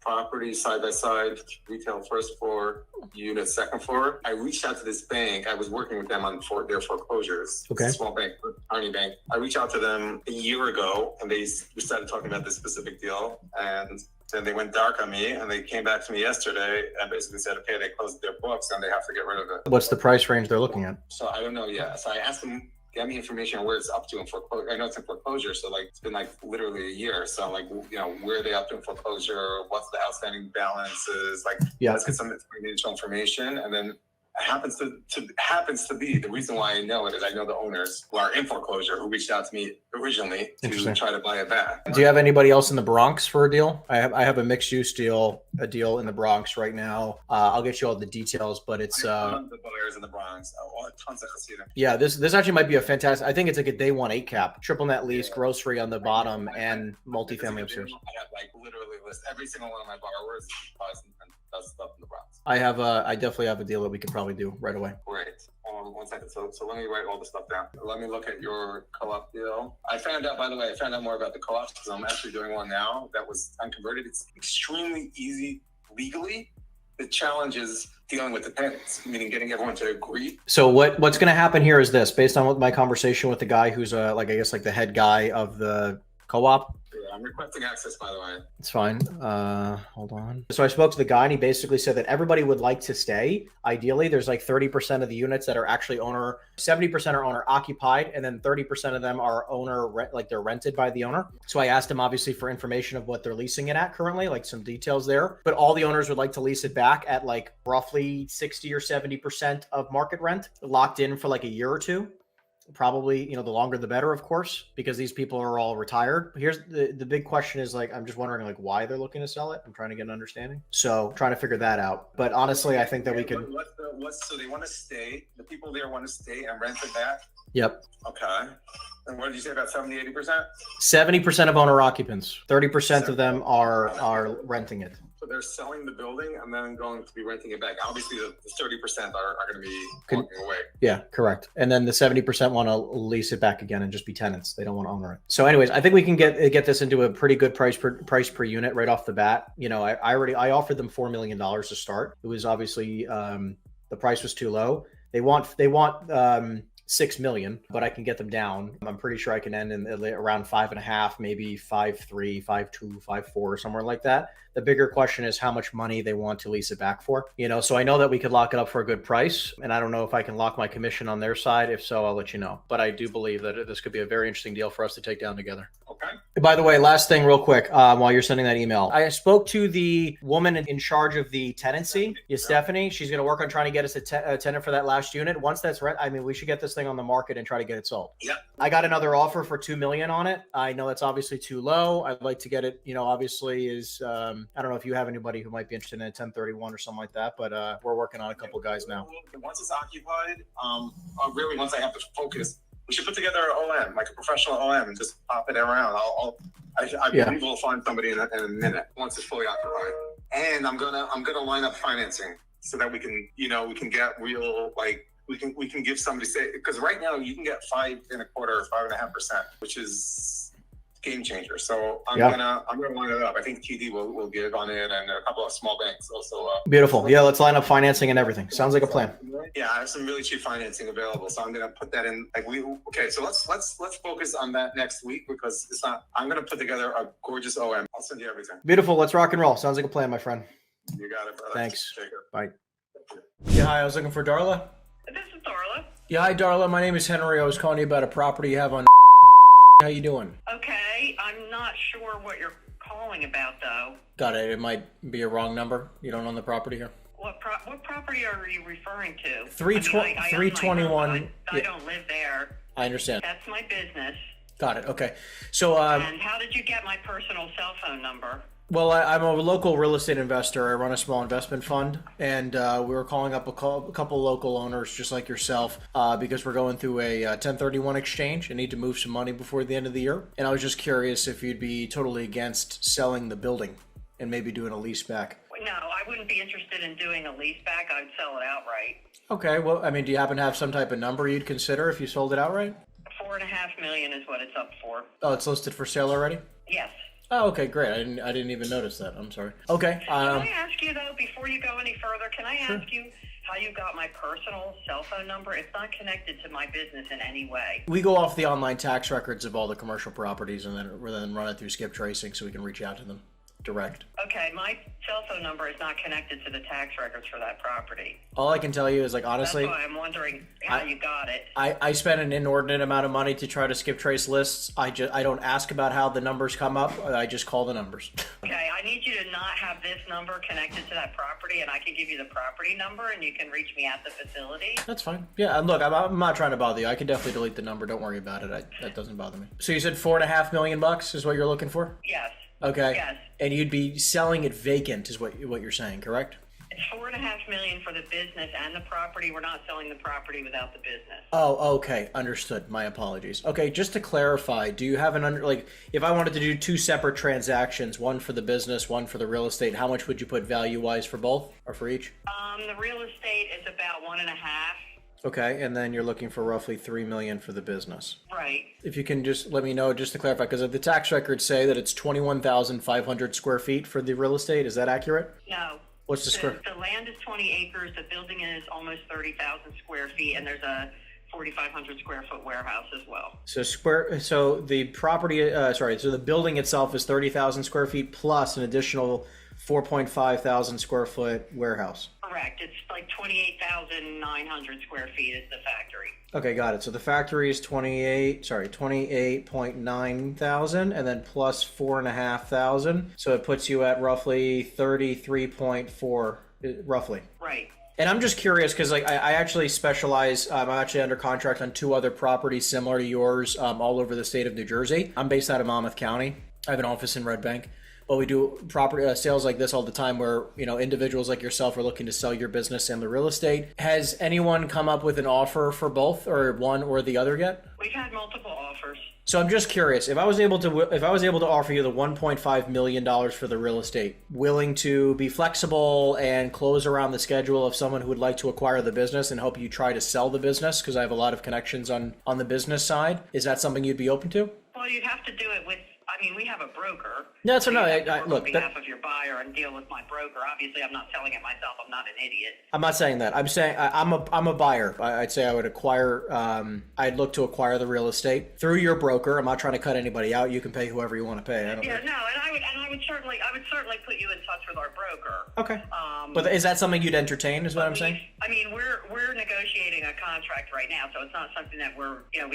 properties side by side, retail first floor, unit second floor. I reached out to this bank. I was working with them on their foreclosures. Okay. It's a small bank, Arnie Bank. I reached out to them a year ago, and we started talking about this specific deal. And then they went dark on me, and they came back to me yesterday and basically said, okay, they closed their books and they have to get rid of it. What's the price range they're looking at? So I don't know yet. So I asked them, get me information on where it's up to in foreclosure. I know it's in foreclosure, so like it's been like literally a year. So like, where are they up to in foreclosure? What's the outstanding balances? Like, Yeah. Let's get some additional information, and then happens to be the reason why I know it is I know the owners who are in foreclosure who reached out to me originally to try to buy it back. Do you have anybody else in the Bronx for a deal? I have a mixed use deal, a deal in the Bronx right now. I'll get you all the details, but it's tons of buyers in the Bronx, tons of casinos. yeah, this actually might be a fantastic. I think it's like a day one 8 cap, triple net lease, grocery on the bottom, and multifamily upstairs. I have like literally list every single one of my borrowers does stuff in the Bronx. I definitely have a deal that we could probably do right away. Great. 1 second. So let me write all the stuff down. Let me look at your co-op deal. I found out more about the co-ops because I'm actually doing one now that was unconverted. It's extremely easy legally. The challenge is dealing with the tenants, meaning getting everyone to agree. So what's going to happen here is this, based on my conversation with the guy who's the head guy of the co-op. I'm requesting access, by the way. It's fine. Hold on. So I spoke to the guy and he basically said that everybody would like to stay. Ideally, there's like 30% of the units that are actually 70% are owner occupied, and then 30% of them are they're rented by the owner. So I asked him obviously for information of what they're leasing it at currently, like some details there. But all the owners would like to lease it back at like roughly 60 or 70% of market rent, locked in for like a year or two. Probably, the longer the better, of course, because these people are all retired. Here's the big question is like, I'm just wondering like why they're looking to sell it. I'm trying to get an understanding. So trying to figure that out. But honestly, I think that we could. So they want to stay. The people there want to stay and rent it back. Yep. Okay. And what did you say about 70, 80%? 70% of owner occupants. 30% of them are renting it. So they're selling the building and then going to be renting it back. Obviously, the 30% are going to be walking away. Yeah, correct. And then the 70% want to lease it back again and just be tenants. They don't want to own it. So anyways, I think we can get this into a pretty good price per unit right off the bat. I offered them $4 million to start. It was obviously the price was too low. They want 6 million, but I can get them down. I'm pretty sure I can end in around 5.5, maybe 5.3, 5.2, 5.4, somewhere like that. The bigger question is how much money they want to lease it back for. So I know that we could lock it up for a good price, and I don't know if I can lock my commission on their side. If so, I'll let you know. But I do believe that this could be a very interesting deal for us to take down together. Okay. By the way, last thing real quick, while you're sending that email, I spoke to the woman in charge of the tenancy, Stephanie. She's going to work on trying to get us a tenant for that last unit. Once that's we should get this thing on the market and try to get it sold. Yeah. I got another offer for $2 million on it. I know that's obviously too low. I'd like to get it, obviously is, I don't know if you have anybody who might be interested in a 1031 or something like that, but we're working on a couple guys now. Once it's occupied, really once I have to focus, we should put together an OM, like a professional OM, and just pop it around. I believe we'll find somebody in a minute once it's fully occupied. And I'm gonna line up financing so that we can get real, like we can give somebody, say, because right now you can get 5.25% or 5.5%, which is game changer. So I'm gonna line it up. I think TD will give on it, and a couple of small banks also. Beautiful. Yeah, let's line up financing and everything. Sounds like a plan. Yeah, I have some really cheap financing available, so I'm gonna put that in. So let's focus on that next week because it's not. I'm gonna put together a gorgeous OM. I'll send you everything. Beautiful. Let's rock and roll. Sounds like a plan, my friend. You got it, brother. Thanks. Take care. Bye. Yeah, hi. I was looking for Darla. This is Darla. Yeah, hi, Darla. My name is Henry. I was calling you about a property you have on. How you doing? Okay, I'm not sure what you're calling about, though. Got it. It might be a wrong number. You don't own the property here? What property are you referring to? 321. I don't live there. I understand. That's my business. Got it. Okay. So, and how did you get my personal cell phone number? Well, I'm a local real estate investor. I run a small investment fund, and we were calling up a couple local owners just like yourself because we're going through a 1031 exchange and need to move some money before the end of the year. And I was just curious if you'd be totally against selling the building and maybe doing a lease back. No, I wouldn't be interested in doing a lease back. I'd sell it outright. Okay. Well, do you happen to have some type of number you'd consider if you sold it outright? $4.5 million is what it's up for. Oh, it's listed for sale already? Yes. Oh, okay, great. I didn't even notice that. I'm sorry. Okay. Can I ask you, though, before you go any further, can I ask you how you got my personal cell phone number? It's not connected to my business in any way. We go off the online tax records of all the commercial properties and then run it through CREsync so we can reach out to them direct. Okay, my cell phone number is not connected to the tax records for that property. All I can tell you is, honestly, that's why I'm wondering how you got it. I spent an inordinate amount of money to try to skip trace lists. I don't ask about how the numbers come up. I just call the numbers. Okay, I need you to not have this number connected to that property, and I can give you the property number, and you can reach me at the facility. That's fine. Yeah, and look, I'm not trying to bother you. I can definitely delete the number. Don't worry about it. That doesn't bother me. So you said $4.5 million is what you're looking for? Yes. Okay. Yes. And you'd be selling it vacant, is what you're saying, correct? It's $4.5 million for the business and the property. We're not selling the property without the business. Oh, okay. Understood. My apologies. Okay, just to clarify, do you have if I wanted to do two separate transactions, one for the business, one for the real estate, how much would you put value-wise for both or for each? The real estate is about 1.5. Okay, and then you're looking for roughly $3 million for the business. Right. If you can just let me know, just to clarify, because the tax records say that it's 21,500 square feet for the real estate. Is that accurate? No. What's the square? The land is 20 acres. The building is almost 30,000 square feet, and there's a 4,500 square foot warehouse as well. So the property, so the building itself is 30,000 square feet plus an additional 4.5 thousand square foot warehouse. Correct. It's like 28,900 square feet is the factory. Okay, got it. So the factory is 28.9 thousand, and then plus 4.5 thousand. So it puts you at roughly 33.4, roughly. Right. And I'm just curious because I actually specialize. I'm actually under contract on 2 other properties similar to yours, all over the state of New Jersey. I'm based out of Monmouth County. I have an office in Red Bank. But we do property sales like this all the time where, individuals like yourself are looking to sell your business and the real estate. Has anyone come up with an offer for both or one or the other yet? We've had multiple offers. So I'm just curious, if I was able to offer you the $1.5 million for the real estate, willing to be flexible and close around the schedule of someone who would like to acquire the business and help you try to sell the business, because I have a lot of connections on the business side, is that something you'd be open to? Well, you'd have to do it with, we have a broker. No, so no, look, on behalf of your buyer and deal with my broker. Obviously, I'm not selling it myself. I'm not an idiot. I'm not saying that. I'm saying I'm a buyer. I'd say I would acquire. I'd look to acquire the real estate through your broker. I'm not trying to cut anybody out. You can pay whoever you want to pay. I would certainly put you in touch with our broker. Okay. But is that something you'd entertain? Is what I'm saying? We're negotiating a contract right now, so it's not something that we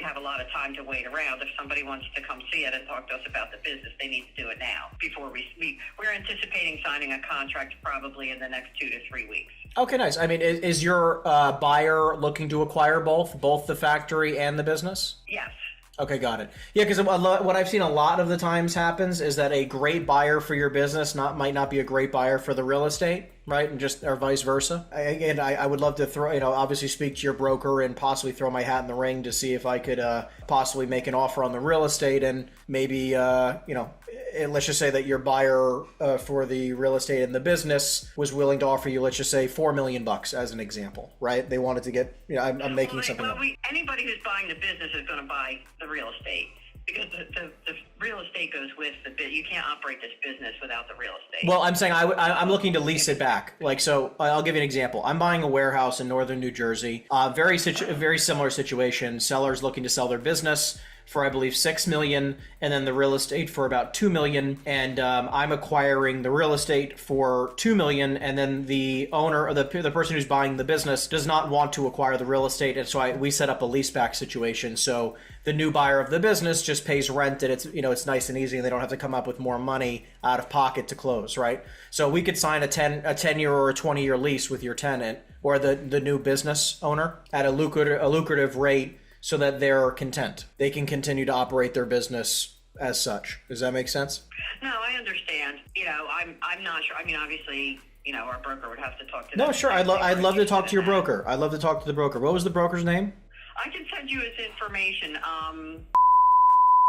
have a lot of time to wait around. If somebody wants to come see it and talk to us about the business, they need to do it now before we're anticipating signing a contract probably in the next 2 to 3 weeks. Okay, nice. Is your buyer looking to acquire both the factory and the business? Yes. Okay, got it. Yeah, because what I've seen a lot of the times happens is that a great buyer for your business might not be a great buyer for the real estate, right? And or vice versa. I would love to obviously speak to your broker and possibly throw my hat in the ring to see if I could possibly make an offer on the real estate, and maybe let's just say that your buyer for the real estate and the business was willing to offer you, let's just say, $4 million as an example, right? They wanted to get, I'm making something up. Anybody who's buying the business is going to buy the real estate, because the real estate goes with the bit. You can't operate this business without the real estate. Well, I'm saying I'm looking to lease it back. So I'll give you an example. I'm buying a warehouse in northern New Jersey. Very similar situation. Sellers looking to sell their business for, I believe, $6 million, and then the real estate for about $2 million. And I'm acquiring the real estate for $2 million, and then the owner or the person who's buying the business does not want to acquire the real estate, and so we set up a leaseback situation. So the new buyer of the business just pays rent, and it's nice and easy, and they don't have to come up with more money out of pocket to close, right? So we could sign a 10-year or a 20-year lease with your tenant or the new business owner at a lucrative rate, so that they're content. They can continue to operate their business as such. Does that make sense? No, I understand. I'm not sure. Obviously, our broker would have to talk to them. No, sure. I'd love to talk to your broker. I'd love to talk to the broker. What was the broker's name? I can send you his information.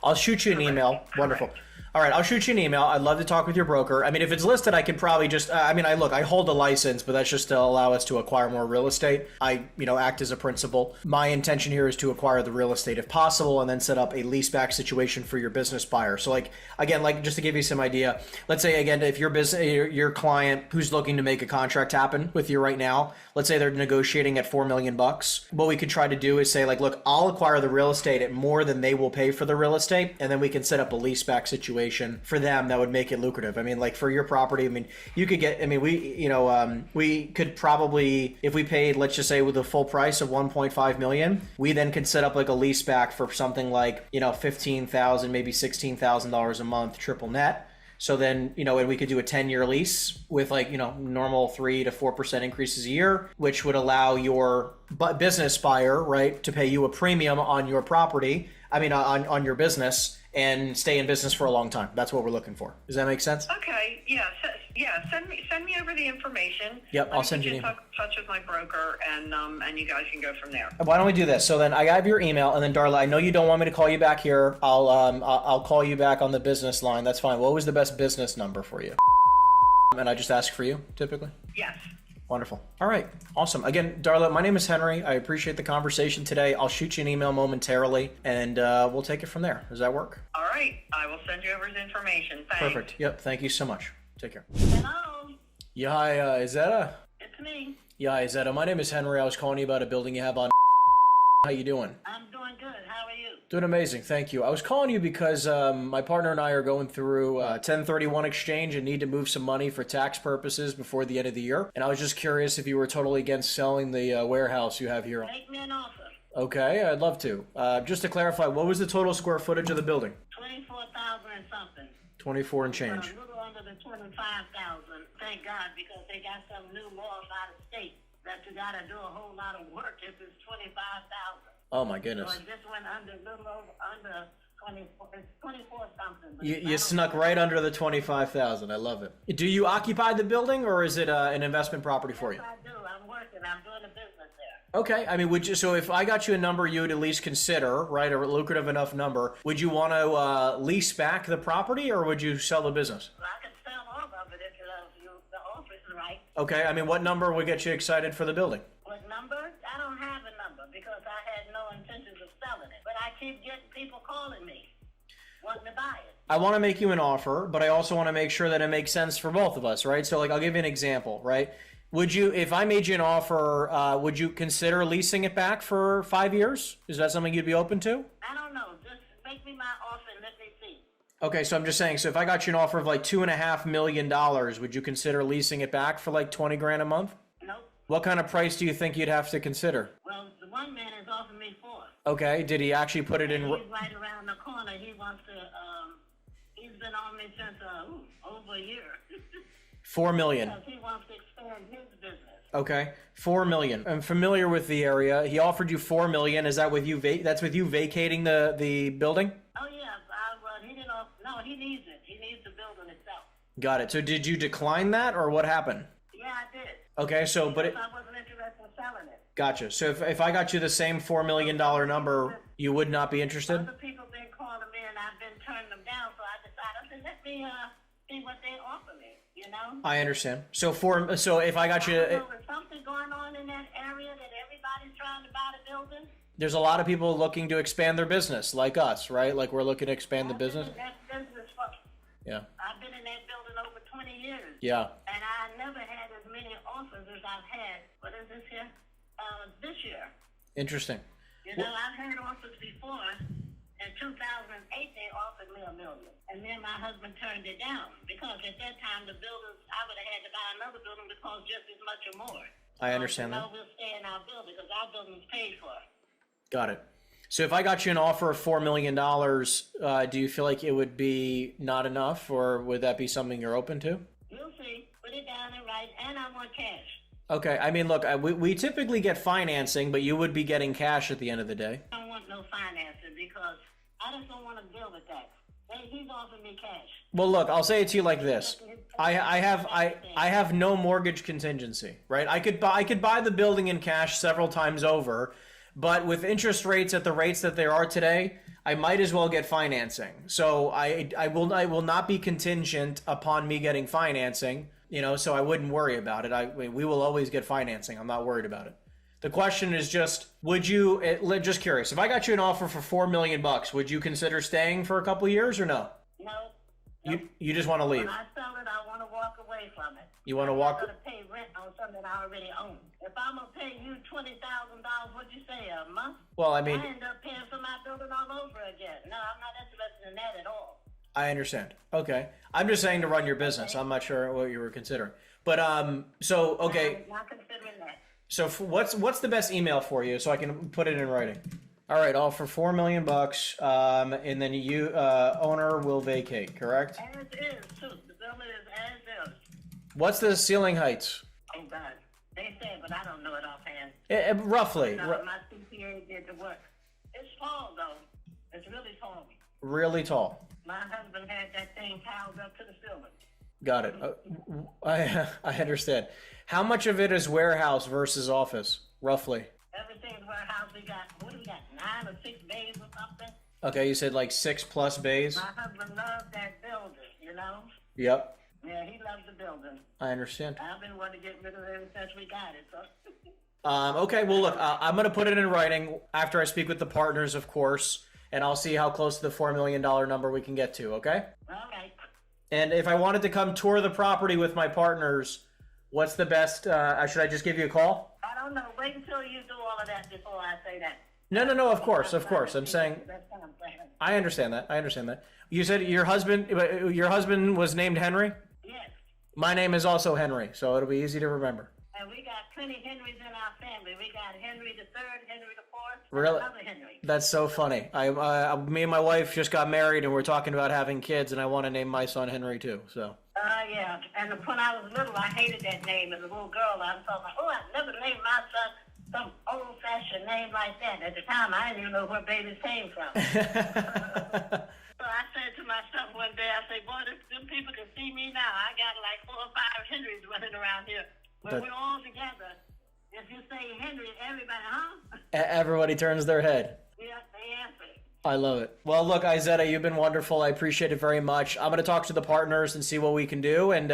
I'll shoot you an email. Correct. Wonderful. All right, I'll shoot you an email. I'd love to talk with your broker. If it's listed, I could probably just, I hold a license, but that's just to allow us to acquire more real estate. I, act as a principal. My intention here is to acquire the real estate if possible, and then set up a leaseback situation for your business buyer. So just to give you some idea, let's say, again, if your client who's looking to make a contract happen with you right now, let's say they're negotiating at $4 million. What we could try to do is say, look, I'll acquire the real estate at more than they will pay for the real estate, and then we can set up a leaseback situation for them that would make it lucrative. For your property, you could get, we could probably, if we paid, let's just say, with the full price of $1.5 million, we then could set up a lease back for something like, $15,000, maybe $16,000 a month, triple net. So then, and we could do a 10-year lease with like, normal 3 to 4% increases a year, which would allow your business buyer, right, to pay you a premium on your property. I mean, on your business, and stay in business for a long time. That's what we're looking for. Does that make sense? Okay, yeah. Send me over the information. Yep, I'll send you an email. Touch with my broker, and you guys can go from there. Why don't we do this? So then I have your email, and then Darla, I know you don't want me to call you back here. I'll call you back on the business line. That's fine. What was the best business number for you? And I just ask for you, typically? Yes. Wonderful. All right. Awesome. Again, Darla, my name is Henry. I appreciate the conversation today. I'll shoot you an email momentarily, and we'll take it from there. Does that work? All right. I will send you over the information. Thanks. Perfect. Yep. Thank you so much. Take care. Hello. Yeah, hi, Izetta? It's me. Yeah, hi, Izetta. My name is Henry. I was calling you about a building you have on. How you doing? I'm doing good. How are you? Doing amazing. Thank you. I was calling you because my partner and I are going through 1031 exchange and need to move some money for tax purposes before the end of the year. And I was just curious if you were totally against selling the warehouse you have here. Make me an offer. Okay, I'd love to. Just to clarify, what was the total square footage of the building? 24,000 and something. 24 and change. A little under the 25,000. Thank God, because they got some new laws out of state that you got to do a whole lot of work if it's 25,000. Oh my goodness. So it just went under, a little over, under 24, it's 24 something. You snuck right under the 25,000. I love it. Do you occupy the building, or is it an investment property for you? Yes, I do. I'm working. I'm doing a business there. Okay. I mean, so if I got you a number you would at least consider, right, a lucrative enough number, would you want to lease back the property, or would you sell the business? Well, I can sell all of it if the offer is right. Okay. I mean, what number would get you excited for the building? What number? I don't have a number because I had no intentions of selling it. But I keep getting people calling me, wanting to buy it. I want to make you an offer, but I also want to make sure that it makes sense for both of us, right? So, like, I'll give you an example, right? Would you, if I made you an offer, would you consider leasing it back for 5 years? Is that something you'd be open to? I don't know. Just make me my offer and let me see. Okay, so I'm just saying, so if I got you an offer of like $2.5 million, would you consider leasing it back for like 20 grand a month? Nope. What kind of price do you think you'd have to consider? Well, the one man has offered me 4. Okay, did he actually put it in? He's right around the corner. He wants to, he's been on me since, over a year. 4 million. Because he wants to expand his business. Okay, 4 million. I'm familiar with the area. He offered you 4 million. Is that with you? That's with you vacating the building? Oh yeah, he didn't. No, he needs it. He needs the building itself. Got it. So did you decline that, or what happened? Yeah, I did. Okay, so I wasn't interested in selling it. Gotcha. So if I got you the same $4 million number, you would not be interested? Other people been calling me and I've been turning them down, so I decided, let me see what they offer me. You know? I understand. So if I got you, there's something going on in that area that everybody's trying to buy the building. There's a lot of people looking to expand their business, like us, right? Like we're looking to expand the business. Yeah. I've been in that building over 20 years. Yeah. And I never had as many offers as I've had. What is this here? This year. Interesting. You know, I've had offers before. In 2008, they offered me $1 million. And then my husband turned it down. Because at that time, the buildings, I would have had to buy another building that cost just as much or more. I understand that. So we'll stay in our building because our building's paid for. Got it. So if I got you an offer of $4 million, do you feel like it would be not enough, or would that be something you're open to? We'll see. Put it down and write, and I want cash. Okay. I mean, look, we typically get financing, but you would be getting cash at the end of the day. I don't want no financing because I just don't want to deal with that. He's offering me cash. Well, look, I'll say it to you like this. I have no mortgage contingency, right? I could buy the building in cash several times over, but with interest rates at the rates that there are today, I might as well get financing. So I will not be contingent upon me getting financing, so I wouldn't worry about it. We will always get financing. I'm not worried about it. The question is just, just curious, if I got you an offer for $4 million, would you consider staying for a couple of years or no? No. You just want to leave? When I sell it, I want to walk away from it. You want to walk? I'm going to pay rent on something I already own. If I'm going to pay you $20,000, what'd you say, a month? Well, I mean, I end up paying for my building all over again. No, I'm not interested in that at all. I understand. Okay. I'm just saying to run your business. I'm not sure what you were considering. But, okay. I'm not considering that. So what's the best email for you so I can put it in writing? All right, all for $4 million, and then you owner will vacate, correct? As is, too. The building is as is. What's the ceiling heights? Oh, God. They said, but I don't know it offhand. Roughly. No, my CPA did the work. It's tall, though. It's really tall. Really tall. My husband had that thing piled up to the ceiling. Got it. I understand. How much of it is warehouse versus office, roughly? Everything's warehouse. We got, what do we got, 9 or 6 bays or something? Okay, you said like 6+ bays? My husband loved that building, you know? Yep. Yeah, he loves the building. I understand. I've been wanting to get rid of it since we got it, so. Okay, well, look, I'm going to put it in writing after I speak with the partners, of course, and I'll see how close to the $4 million number we can get to, okay? All right. And if I wanted to come tour the property with my partners, what's the best, should I just give you a call? I don't know. Wait until you do all of that before I say that. No, of course. I'm saying, That's what I'm saying. I understand that. You said your husband was named Henry? Yes. My name is also Henry, so it'll be easy to remember. And we got plenty Henrys in our family. We got Henry the Third, Henry the Fourth, Really? another Henry. That's so funny. Me and my wife just got married, and we're talking about having kids, and I want to name my son Henry too. So. Yeah. And when I was little, I hated that name. As a little girl, I thought, I'd never name my son some old-fashioned name like that. At the time, I didn't even know where babies came from. So I said to myself one day, I said, boy, them people can see me now. I got like 4 or 5 Henrys running around here. When we're all together, if you say Henry, everybody, huh? Everybody turns their head. Yeah, they answer. I love it. Well, look, Izetta, you've been wonderful. I appreciate it very much. I'm going to talk to the partners and see what we can do, and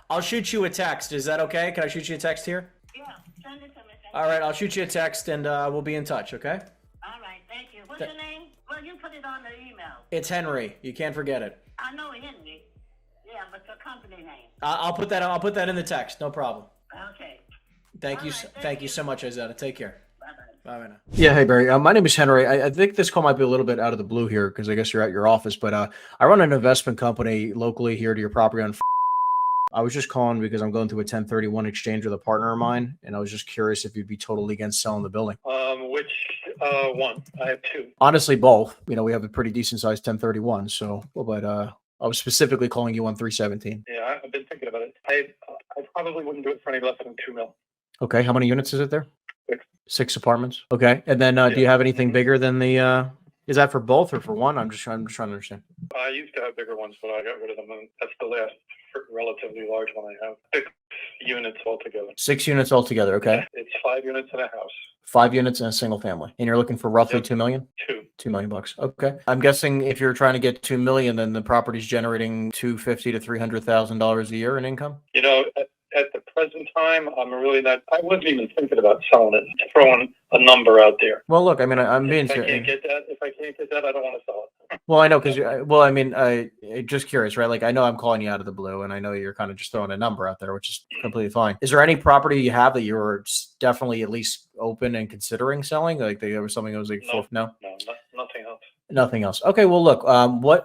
I'll shoot you a text. Is that okay? Can I shoot you a text here? Yeah, send it to me. All right, I'll shoot you a text, and we'll be in touch, okay? All right, thank you. What's your name? Well, you put it on the email. It's Henry. You can't forget it. I know Henry. Yeah, but your company name. I'll put that in the text. No problem. Okay. Thank you. All right, Thank you so much, Izetta. Take care. Bye-bye. Bye now. Yeah, hey Barry. My name is Henry. I think this call might be a little bit out of the blue here because I guess you're at your office, but I run an investment company locally here to your property on. I was just calling because I'm going through a 1031 exchange with a partner of mine, and I was just curious if you'd be totally against selling the building. Which one? I have 2. Honestly, both. You know, we have a pretty decent sized 1031, so, but I was specifically calling you on 317. Yeah, I've been thinking about it. I probably wouldn't do it for any less than $2 million. Okay, how many units is it there? 6. 6 apartments. Okay, and then do you have anything bigger than the? Is that for both or for one? I'm just trying to understand. I used to have bigger ones, but I got rid of them. And that's the last relatively large one I have. 6 units altogether. 6 units altogether. Okay. It's 5 units in a house. 5 units in a single family, and you're looking for roughly 2 million. 2. $2 million. Okay. I'm guessing if you're trying to get 2 million, then the property's generating $250,000 to $300,000 a year in income. You know, at the present time, I'm really not. I wasn't even thinking about selling it. Throwing a number out there. Well, look, I mean, I'm being If I can't serious. get that, I don't want to sell it. Well, I know because I mean, I just curious, right? Like, I know I'm calling you out of the blue, and I know you're kind of just throwing a number out there, which is completely fine. Is there any property you have that you were definitely at least open and considering selling? Like, there was something that was like, no, Nothing else. nothing else. Okay, well, look,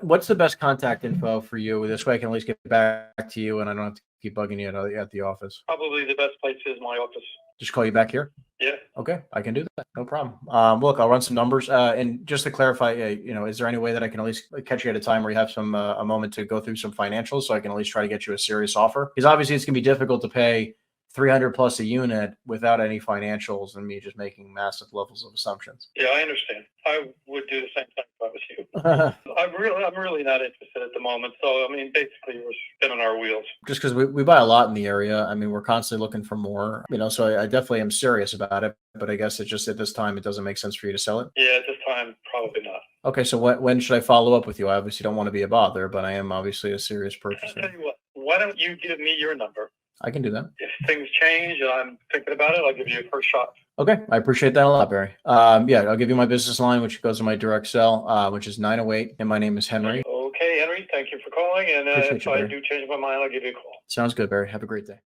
what's the best contact info for you? This way, I can at least get back to you, and I don't have to keep bugging you at the office. Probably the best place is my office. Just call you back here. Yeah. Okay, I can do that. No problem. Look, I'll run some numbers. And just to clarify, is there any way that I can at least catch you at a time where you have some a moment to go through some financials, so I can at least try to get you a serious offer? Because obviously, it's gonna be difficult to pay 300 plus a unit without any financials and me just making massive levels of assumptions. Yeah, I understand. I would do the same thing if I was you. I'm really not interested at the moment. So, I mean, basically, we're spinning our wheels. Just because we buy a lot in the area. I mean, we're constantly looking for more, so I definitely am serious about it. But I guess it just at this time, it doesn't make sense for you to sell it. Yeah, at this time, probably not. Okay, so when should I follow up with you? I obviously don't want to be a bother, but I am obviously a serious purchaser. I'll tell you what, why don't you give me your number? I can do that. If things change and I'm thinking about it, I'll give you a first shot. Okay, I appreciate that a lot, Barry. Yeah, I'll give you my business line, which goes to my direct cell, which is 908, and my name is Henry. Okay, Henry, thank you for calling. And Appreciate if you, I Barry. do change my mind, I'll give you a call. Sounds good, Barry. Have a great day.